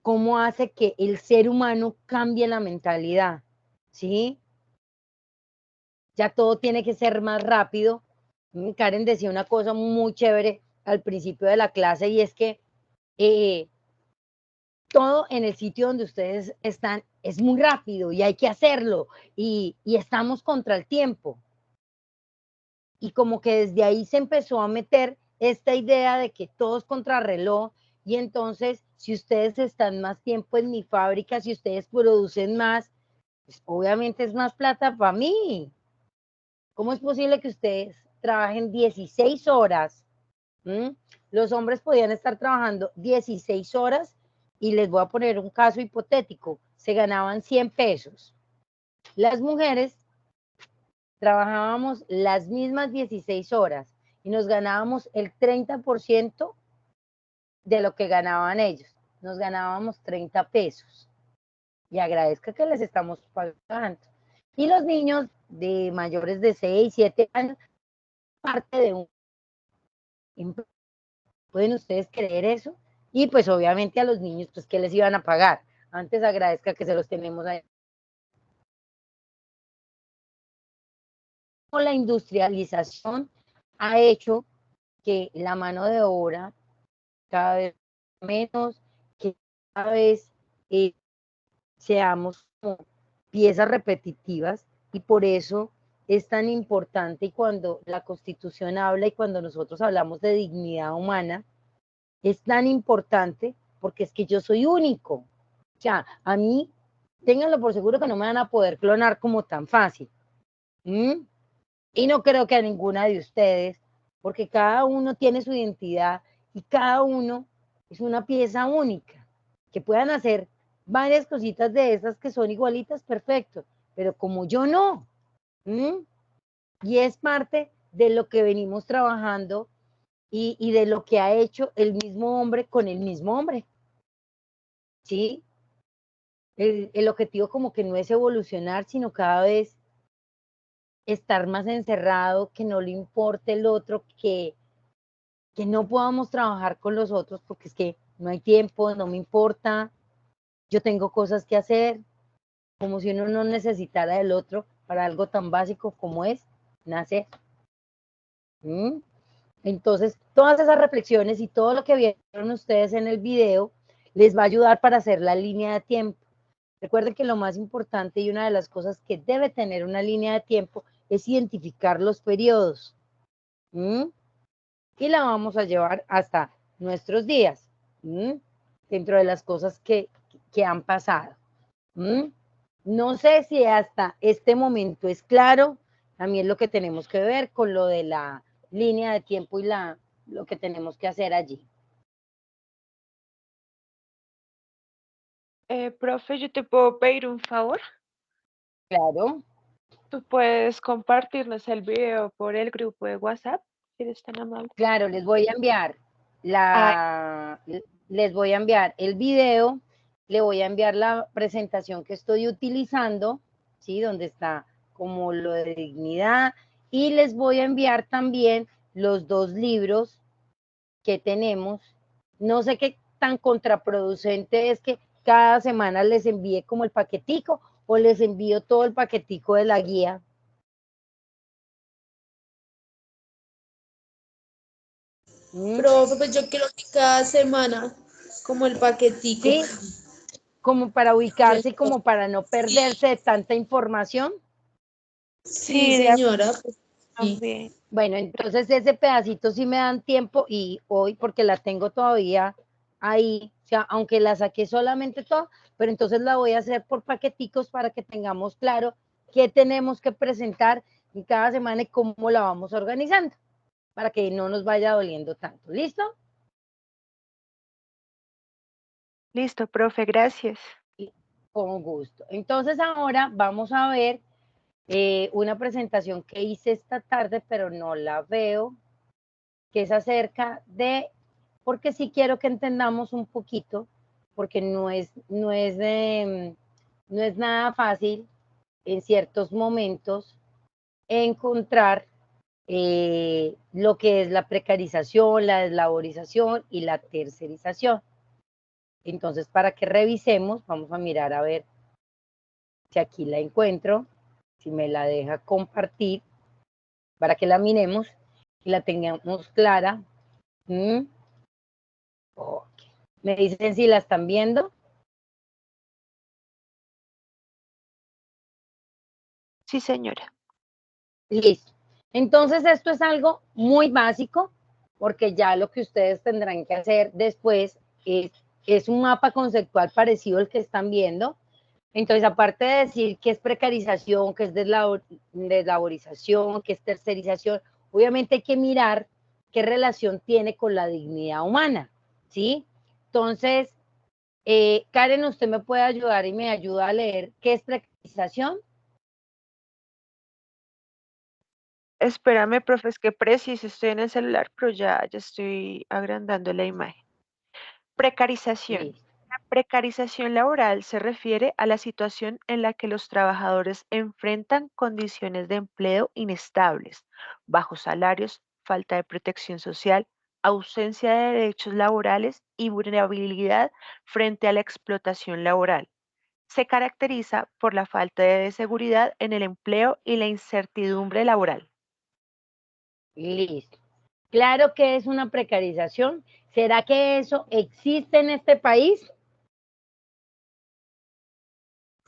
cómo hace que el ser humano cambie la mentalidad, ¿sí? Ya todo tiene que ser más rápido. Karen decía una cosa muy chévere al principio de la clase y es que todo en el sitio donde ustedes están es muy rápido y hay que hacerlo y estamos contra el tiempo. Y como que desde ahí se empezó a meter esta idea de que todo es contrarreloj y entonces si ustedes están más tiempo en mi fábrica, si ustedes producen más, pues obviamente es más plata para mí. ¿Cómo es posible que ustedes trabajen 16 horas? Los hombres podían estar trabajando 16 horas y les voy a poner un caso hipotético, se ganaban 100 pesos. Las mujeres trabajábamos las mismas 16 horas y nos ganábamos el 30% de lo que ganaban ellos. Nos ganábamos 30 pesos. Y agradezca que les estamos pagando. Y los niños de mayores de 6, 7 años, parte de un... ¿Pueden ustedes creer eso? Y pues obviamente a los niños, pues, ¿qué les iban a pagar? Antes agradezca que se los tenemos ahí. La industrialización ha hecho que la mano de obra cada vez menos, que cada vez seamos como piezas repetitivas y por eso es tan importante y cuando la Constitución habla y cuando nosotros hablamos de dignidad humana, es tan importante porque es que yo soy único. O sea, a mí, ténganlo por seguro que no me van a poder clonar como tan fácil. Y no creo que a ninguna de ustedes, porque cada uno tiene su identidad y cada uno es una pieza única. Que puedan hacer varias cositas de esas que son igualitas, perfecto, pero como yo no. Y es parte de lo que venimos trabajando y de lo que ha hecho el mismo hombre con el mismo hombre. ¿Sí? El objetivo como que no es evolucionar, sino cada vez estar más encerrado, que no le importe el otro, que no podamos trabajar con los otros porque es que no hay tiempo, no me importa, yo tengo cosas que hacer, como si uno no necesitara del otro para algo tan básico como es nacer. Entonces, todas esas reflexiones y todo lo que vieron ustedes en el video les va a ayudar para hacer la línea de tiempo. Recuerden que lo más importante y una de las cosas que debe tener una línea de tiempo es identificar los periodos. Y la vamos a llevar hasta nuestros días, dentro de las cosas que han pasado. No sé si hasta este momento es claro, también lo que tenemos que ver con lo de la línea de tiempo y lo que tenemos que hacer allí. Profe, ¿yo te puedo pedir un favor? Claro. ¿Tú puedes compartirnos el video por el grupo de WhatsApp? Si eres tan amable. Claro, les voy a enviar les voy a enviar el video, le voy a enviar la presentación que estoy utilizando, ¿sí? Donde está como lo de dignidad y les voy a enviar también los 2 libros que tenemos. No sé qué tan contraproducente es que cada semana les envíe como el paquetico o les envío todo el paquetico de la guía. Profe, pues yo creo que cada semana, como el paquetico. Sí, como para ubicarse y como para no perderse de tanta información. Sí, Sí, de señora. Pues, sí. también. Bueno, entonces ese pedacito sí me dan tiempo y hoy, porque la tengo todavía ahí, o sea, aunque la saqué solamente todo, pero entonces la voy a hacer por paqueticos para que tengamos claro qué tenemos que presentar y cada semana y cómo la vamos organizando, para que no nos vaya doliendo tanto. ¿Listo? Listo, profe, gracias. Con gusto. Entonces ahora vamos a ver una presentación que hice esta tarde, pero no la veo, que es acerca de, porque sí quiero que entendamos un poquito, porque no es nada fácil en ciertos momentos encontrar lo que es la precarización, la deslaborización y la tercerización. Entonces, para que revisemos, vamos a mirar a ver si aquí la encuentro, si me la deja compartir, para que la miremos y la tengamos clara. Okay. ¿Me dicen si la están viendo? Sí, señora. Listo. Entonces, esto es algo muy básico, porque ya lo que ustedes tendrán que hacer después es un mapa conceptual parecido al que están viendo. Entonces, aparte de decir qué es precarización, qué es deslaborización, qué es tercerización, obviamente hay que mirar qué relación tiene con la dignidad humana, ¿sí? Entonces, Karen, ¿usted me puede ayudar y me ayuda a leer qué es precarización? Espérame, profe, es que preciso, estoy en el celular, pero ya estoy agrandando la imagen. Precarización. Listo. La precarización laboral se refiere a la situación en la que los trabajadores enfrentan condiciones de empleo inestables, bajos salarios, falta de protección social, ausencia de derechos laborales y vulnerabilidad frente a la explotación laboral. Se caracteriza por la falta de seguridad en el empleo y la incertidumbre laboral. Listo. Claro que es una precarización. ¿Será que eso existe en este país?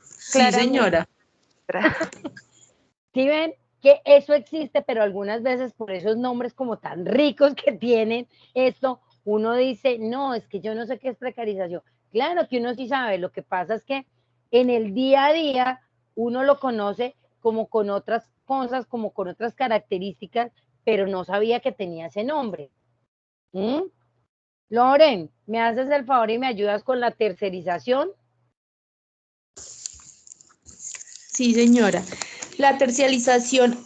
Sí, señora. ¿Sí ven que eso existe, pero algunas veces por esos nombres como tan ricos que tienen esto, uno dice, no, es que yo no sé qué es precarización. Claro que uno sí sabe, lo que pasa es que en el día a día uno lo conoce como con otras cosas, como con otras características, pero no sabía que tenía ese nombre. ¿Mm? Loren, ¿me haces el favor y me ayudas con la tercerización? Sí, señora. La tercialización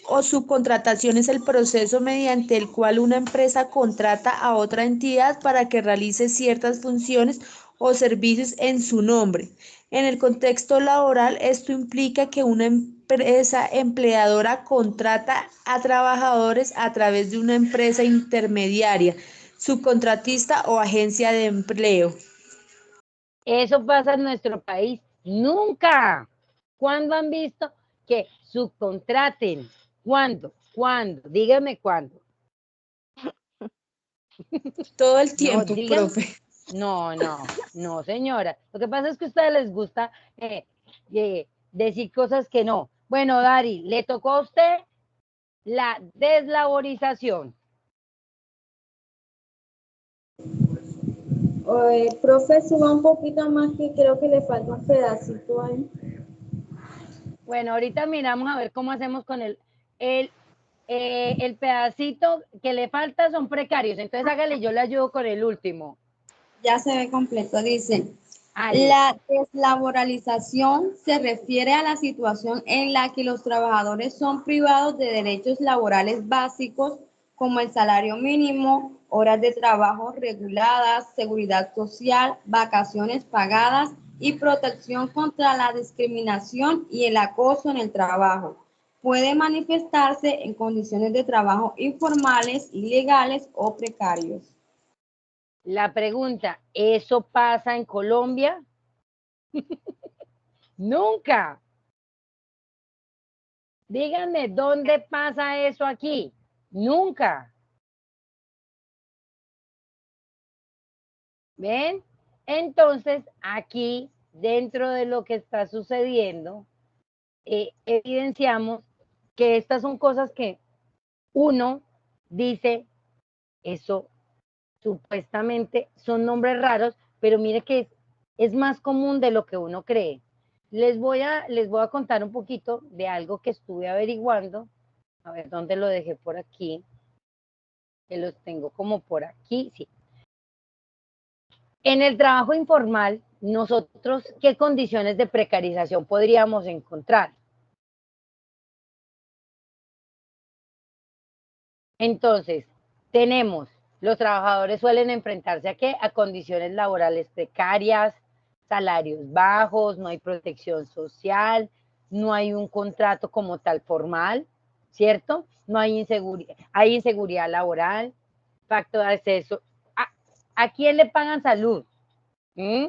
o subcontratación es el proceso mediante el cual una empresa contrata a otra entidad para que realice ciertas funciones o servicios en su nombre. En el contexto laboral, esto implica que una empresa empleadora contrata a trabajadores a través de una empresa intermediaria, subcontratista o agencia de empleo. Eso pasa en nuestro país nunca. ¿Cuándo han visto que subcontraten? ¿Cuándo? ¿Cuándo? Dígame cuándo. Todo el No, tiempo, digan, profe. no, señora. Lo que pasa es que a ustedes les gusta decir cosas que no. Bueno, Dari, le tocó a usted la deslaborización. Profe, suba un poquito más que creo que le falta un pedacito ahí. Bueno, ahorita miramos a ver cómo hacemos con el pedacito que le falta son precarios. Entonces hágale, yo le ayudo con el último. Ya se ve completo, dice. Ahí. La deslaboralización se refiere a la situación en la que los trabajadores son privados de derechos laborales básicos como el salario mínimo, horas de trabajo reguladas, seguridad social, vacaciones pagadas y protección contra la discriminación y el acoso en el trabajo. puede manifestarse en condiciones de trabajo informales, ilegales o precarios. La pregunta, ¿eso pasa en Colombia? Nunca. Díganme, ¿dónde pasa eso aquí? Nunca. ¿Ven? Entonces, aquí, dentro de lo que está sucediendo, evidenciamos que estas son cosas que uno dice, eso supuestamente son nombres raros, pero mire que es más común de lo que uno cree. Les voy a contar un poquito de algo que estuve averiguando. A ver, ¿dónde lo dejé? Por aquí. Que los tengo como por aquí, sí. En el trabajo informal, nosotros, ¿qué condiciones de precarización podríamos encontrar? Entonces, tenemos, los trabajadores suelen enfrentarse ¿a qué? A condiciones laborales precarias, salarios bajos, no hay protección social, no hay un contrato como tal formal, ¿cierto? No hay inseguridad laboral, factor de acceso. ¿A quién le pagan salud? ¿Mm?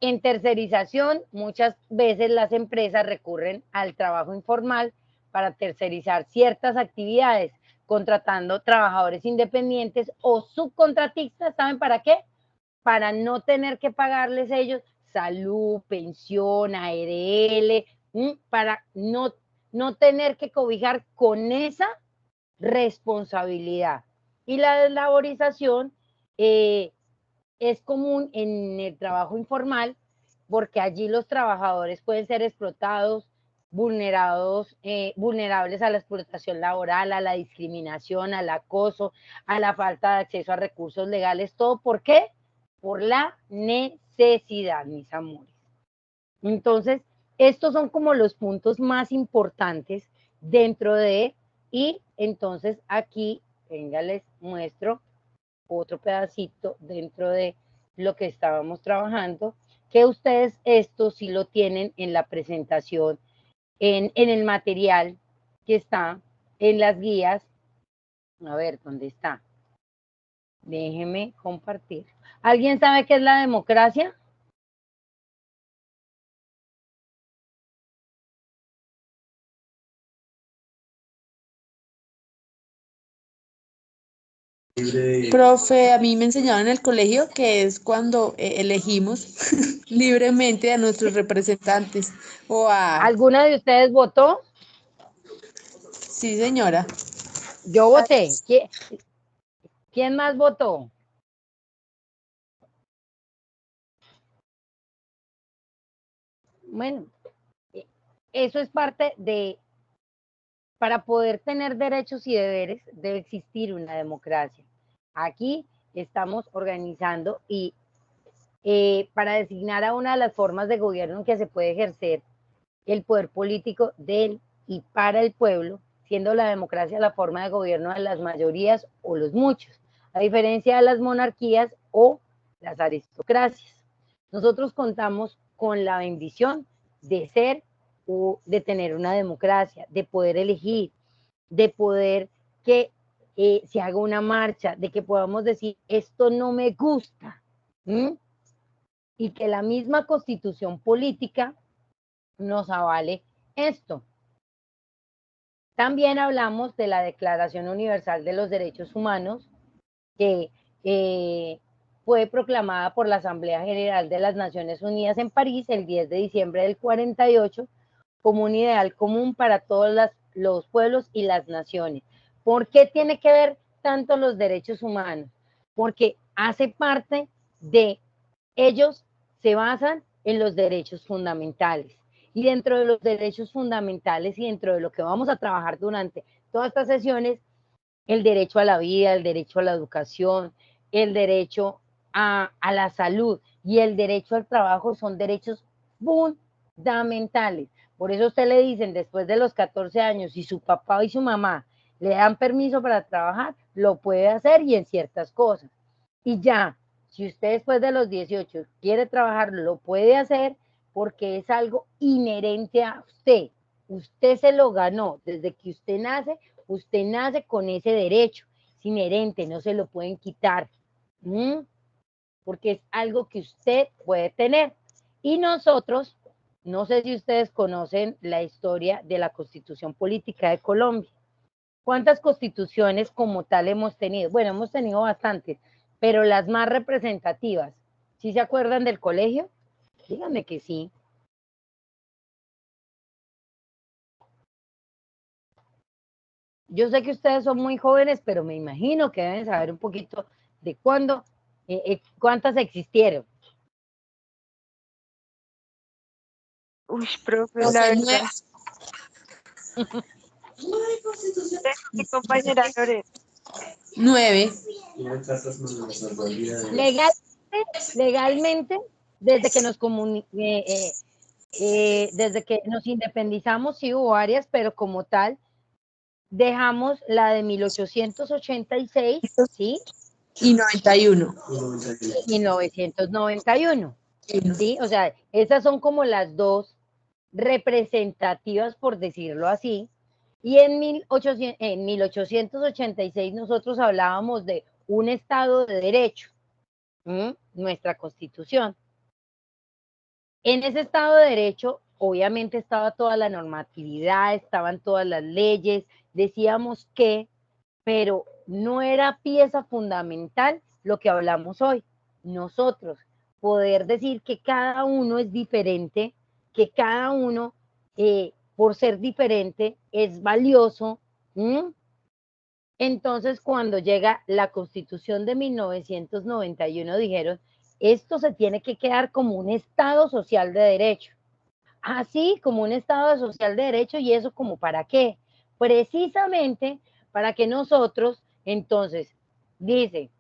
En tercerización, muchas veces las empresas recurren al trabajo informal para tercerizar ciertas actividades, contratando trabajadores independientes o subcontratistas, ¿saben para qué? Para no tener que pagarles ellos salud, pensión, ARL, para no tener que cobijar con esa responsabilidad. Y la deslaborización es común en el trabajo informal porque allí los trabajadores pueden ser explotados, vulnerables a la explotación laboral, a la discriminación, al acoso, a la falta de acceso a recursos legales. ¿Todo por qué? Por la necesidad, mis amores. Entonces, estos son como los puntos más importantes dentro de, y entonces aquí, venga, les muestro otro pedacito dentro de lo que estábamos trabajando, que ustedes esto sí lo tienen en la presentación, en el material que está en las guías. A ver, ¿dónde está? Déjeme compartir. ¿Alguien sabe qué es la democracia? Profe, a mí me enseñaron en el colegio que es cuando elegimos libremente a nuestros representantes o a... ¿Alguna de ustedes votó? Sí, señora. Yo voté. ¿Quién más votó? Bueno, eso es parte de, para poder tener derechos y deberes, debe existir una democracia. Aquí estamos organizando y para designar a una de las formas de gobierno en que se puede ejercer el poder político del y para el pueblo, siendo la democracia la forma de gobierno de las mayorías o los muchos, a diferencia de las monarquías o las aristocracias. Nosotros contamos con la bendición de ser o de tener una democracia, de poder elegir, de poder que se haga una marcha, de que podamos decir, esto no me gusta, ¿m? Y que la misma constitución política nos avale esto. También hablamos de la Declaración Universal de los Derechos Humanos, que fue proclamada por la Asamblea General de las Naciones Unidas en París el 10 de diciembre del 48, como un ideal común para todos los pueblos y las naciones. ¿Por qué tiene que ver tanto los derechos humanos? Porque hace parte de ellos, se basan en los derechos fundamentales. Y dentro de los derechos fundamentales y dentro de lo que vamos a trabajar durante todas estas sesiones, el derecho a la vida, el derecho a la educación, el derecho a la salud y el derecho al trabajo son derechos fundamentales. Por eso usted le dicen, después de los 14 años, si su papá y su mamá le dan permiso para trabajar, lo puede hacer y en ciertas cosas. Y ya, si usted después de los 18 quiere trabajar, lo puede hacer porque es algo inherente a usted. usted se lo ganó. Desde que usted nace con ese derecho. Es inherente, no se lo pueden quitar. Porque es algo que usted puede tener. Y nosotros, no sé si ustedes conocen la historia de la Constitución Política de Colombia. ¿Cuántas constituciones como tal hemos tenido? Bueno, hemos tenido bastantes, pero las más representativas. ¿Sí se acuerdan del colegio? Díganme que sí. Yo sé que ustedes son muy jóvenes, pero me imagino que deben saber un poquito de cuándo, cuántas existieron. Uy, profe, No la sé, verdad. Mi compañera Lorena. 9. Legalmente, desde que desde que nos independizamos, sí hubo varias, pero como tal, dejamos la de 1886, ¿sí? Y 91. Y 1991, ¿sí? O sea, esas son como las dos representativas, por decirlo así. Y en 1886 nosotros hablábamos de un Estado de Derecho, nuestra Constitución. En ese Estado de Derecho, obviamente estaba toda la normatividad, estaban todas las leyes, decíamos que, pero no era pieza fundamental lo que hablamos hoy. Nosotros, poder decir que cada uno es diferente, que cada uno, por ser diferente, es valioso. Entonces, cuando llega la Constitución de 1991, dijeron, esto se tiene que quedar como un Estado social de derecho. Así como un Estado social de derecho, ¿y eso como para qué? Precisamente para que nosotros, entonces, dice,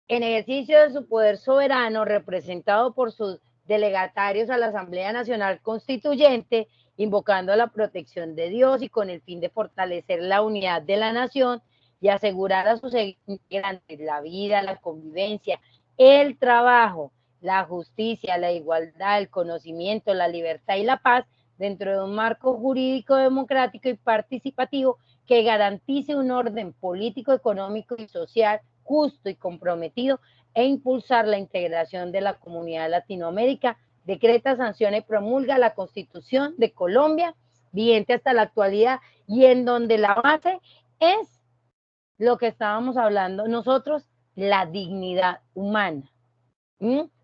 en ejercicio de su poder soberano, representado por sus delegatarios a la Asamblea Nacional Constituyente, invocando la protección de Dios y con el fin de fortalecer la unidad de la nación y asegurar a sus integrantes la vida, la convivencia, el trabajo, la justicia, la igualdad, el conocimiento, la libertad y la paz dentro de un marco jurídico democrático y participativo que garantice un orden político, económico y social justo y comprometido e impulsar la integración de la comunidad de Latinoamérica, decreta, sanciona y promulga la Constitución de Colombia, vigente hasta la actualidad, y en donde la base es lo que estábamos hablando nosotros, la dignidad humana.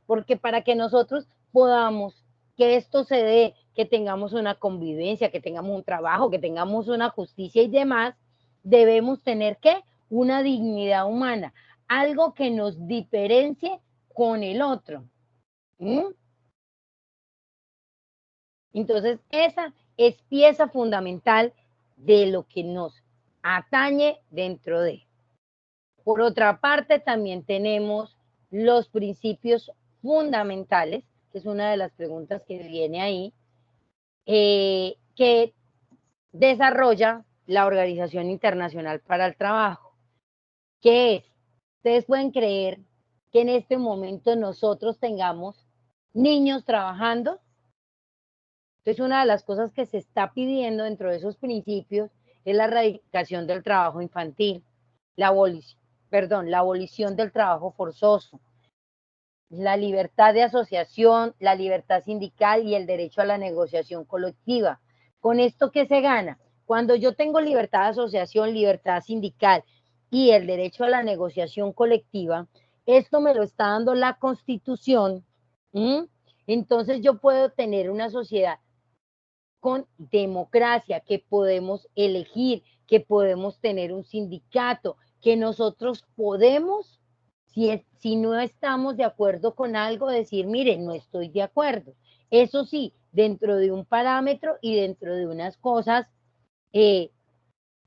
Porque para que nosotros podamos que esto se dé, que tengamos una convivencia, que tengamos un trabajo, que tengamos una justicia y demás, debemos tener ¿qué? Una dignidad humana, algo que nos diferencie con el otro. Entonces, esa es pieza fundamental de lo que nos atañe dentro de. Por otra parte, también tenemos los principios fundamentales, que es una de las preguntas que viene ahí, que desarrolla la Organización Internacional para el Trabajo, que es, ustedes pueden creer que en este momento nosotros tengamos niños trabajando. Entonces, una de las cosas que se está pidiendo dentro de esos principios es la erradicación del trabajo infantil, la abolición del trabajo forzoso, la libertad de asociación, la libertad sindical y el derecho a la negociación colectiva. ¿Con esto qué se gana? Cuando yo tengo libertad de asociación, libertad sindical y el derecho a la negociación colectiva, esto me lo está dando la Constitución. Entonces yo puedo tener una sociedad con democracia, que podemos elegir, que podemos tener un sindicato, que nosotros podemos, si no estamos de acuerdo con algo, decir, mire, no estoy de acuerdo. Eso sí, dentro de un parámetro y dentro de unas cosas,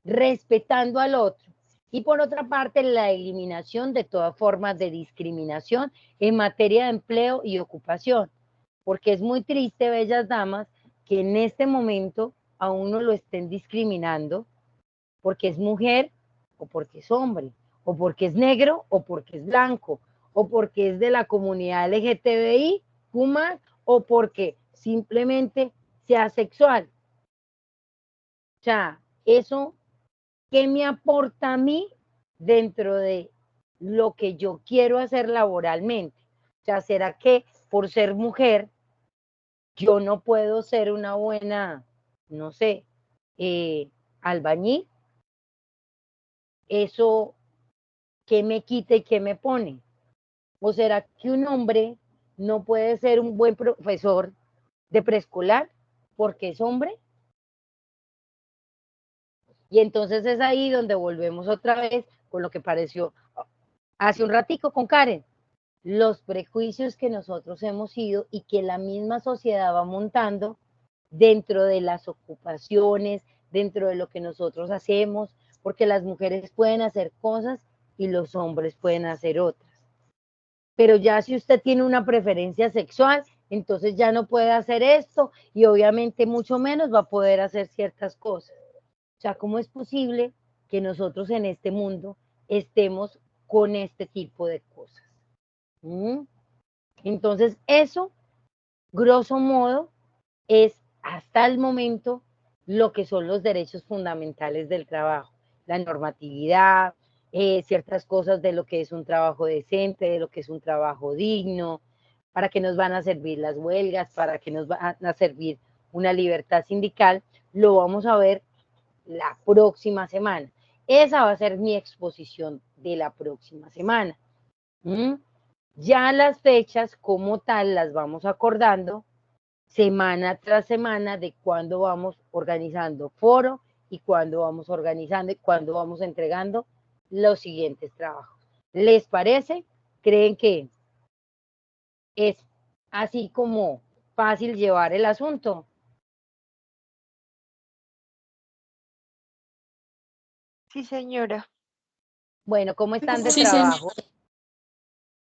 respetando al otro. Y por otra parte, la eliminación de todas formas de discriminación en materia de empleo y ocupación. Porque es muy triste, bellas damas, que en este momento a uno lo estén discriminando porque es mujer o porque es hombre, o porque es negro o porque es blanco, o porque es de la comunidad LGTBI, o porque simplemente sea sexual. sea, eso, ¿qué me aporta a mí dentro de lo que yo quiero hacer laboralmente? O sea, ¿será que por ser mujer yo no puedo ser una buena, no sé, albañil? ¿Eso qué me quita y qué me pone? ¿O será que un hombre no puede ser un buen profesor de preescolar porque es hombre? Y entonces es ahí donde volvemos otra vez con lo que pareció hace un ratico con Karen, los prejuicios que nosotros hemos ido y que la misma sociedad va montando dentro de las ocupaciones, dentro de lo que nosotros hacemos, porque las mujeres pueden hacer cosas y los hombres pueden hacer otras. Pero ya si usted tiene una preferencia sexual, entonces ya no puede hacer esto y obviamente mucho menos va a poder hacer ciertas cosas. O sea, ¿cómo es posible que nosotros en este mundo estemos con este tipo de cosas? ¿Mm? Entonces, eso, grosso modo, es hasta el momento lo que son los derechos fundamentales del trabajo, la normatividad, ciertas cosas de lo que es un trabajo decente, de lo que es un trabajo digno, para qué nos van a servir las huelgas, para qué nos van a servir una libertad sindical, lo vamos a ver la próxima semana. Esa va a ser mi exposición de la próxima semana. ¿Mm? Ya las fechas como tal las vamos acordando semana tras semana de cuándo vamos organizando foro y cuándo vamos organizando y cuándo vamos entregando los siguientes trabajos. ¿Les parece? ¿Creen que es así como fácil llevar el asunto? Sí, señora. Bueno, ¿cómo están de Sí, señor. trabajo?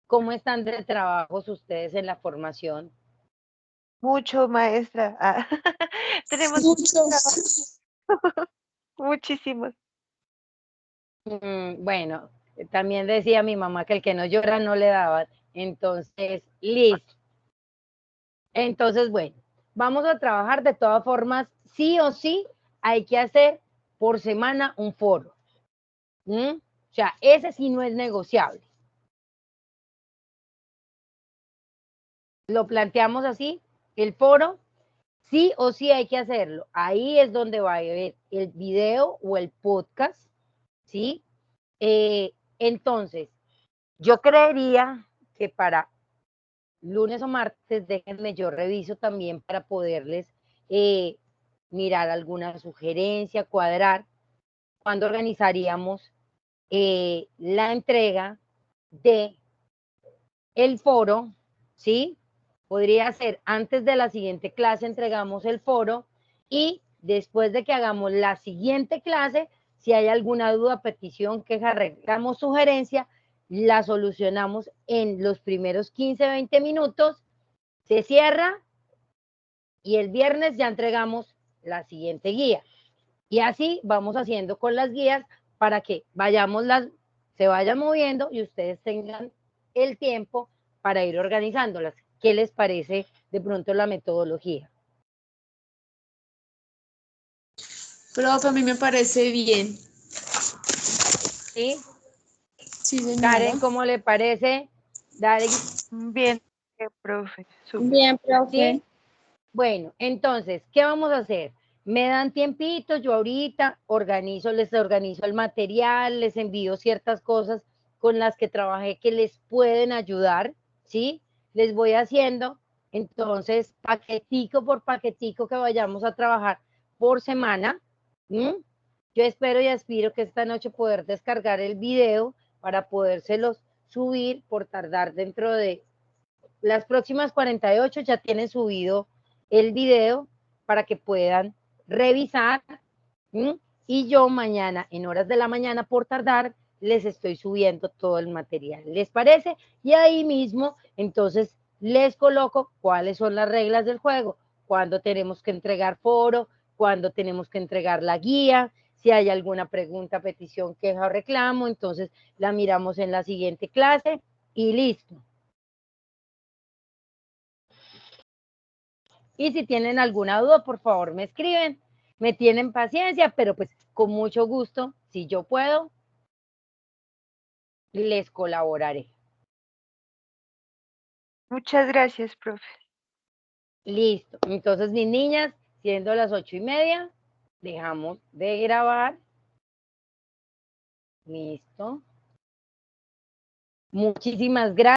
¿Cómo están de trabajos ustedes en la formación? Mucho, maestra. Ah, tenemos Muchos. muchísimos. Bueno, también decía mi mamá que el que no llora no le daba. Entonces, listo. Entonces, bueno, vamos a trabajar de todas formas, sí o sí, hay que hacer por semana un foro. ¿Mm? O sea, ese sí no es negociable. Lo planteamos así, el foro, sí o sí hay que hacerlo. Ahí es donde va a haber el video o el podcast, ¿sí? Entonces, yo creería que para lunes o martes, déjenme, yo reviso también para poderles eh, mirar alguna sugerencia, cuadrar, cuándo organizaríamos la entrega de el foro, ¿sí? Podría ser antes de la siguiente clase entregamos el foro y después de que hagamos la siguiente clase, si hay alguna duda, petición, queja, reclamo, sugerencia, la solucionamos en los primeros 15, 20 minutos, se cierra y el viernes ya entregamos la siguiente guía. Y así vamos haciendo con las guías para que se vayan moviendo y ustedes tengan el tiempo para ir organizándolas. ¿Qué les parece de pronto la metodología? Profe, a mí me parece bien. ¿Sí? Sí, señora. Karen, ¿cómo le parece? Daris, Bien, profe. Súper. Bien, profe. ¿sí? Bueno, entonces, ¿qué vamos a hacer? Me dan tiempito, yo ahorita les organizo el material, les envío ciertas cosas con las que trabajé que les pueden ayudar, ¿sí? Les voy haciendo, entonces, paquetico por paquetico que vayamos a trabajar por semana. ¿Mm? Yo espero y aspiro que esta noche poder descargar el video para podérselos subir por tardar dentro de las próximas 48 ya tienen subido el video para que puedan revisar. ¿Mm? Y yo mañana, en horas de la mañana por tardar, les estoy subiendo todo el material. ¿Les parece? Y ahí mismo, entonces, les coloco cuáles son las reglas del juego, cuándo tenemos que entregar foro, cuándo tenemos que entregar la guía, si hay alguna pregunta, petición, queja o reclamo, entonces la miramos en la siguiente clase y listo. Y si tienen alguna duda, por favor me escriben. Me tienen paciencia, pero pues con mucho gusto, si yo puedo, les colaboraré. Muchas gracias, profe. Listo. Entonces, mis niñas, siendo las 8:30, dejamos de grabar. Listo. Muchísimas gracias.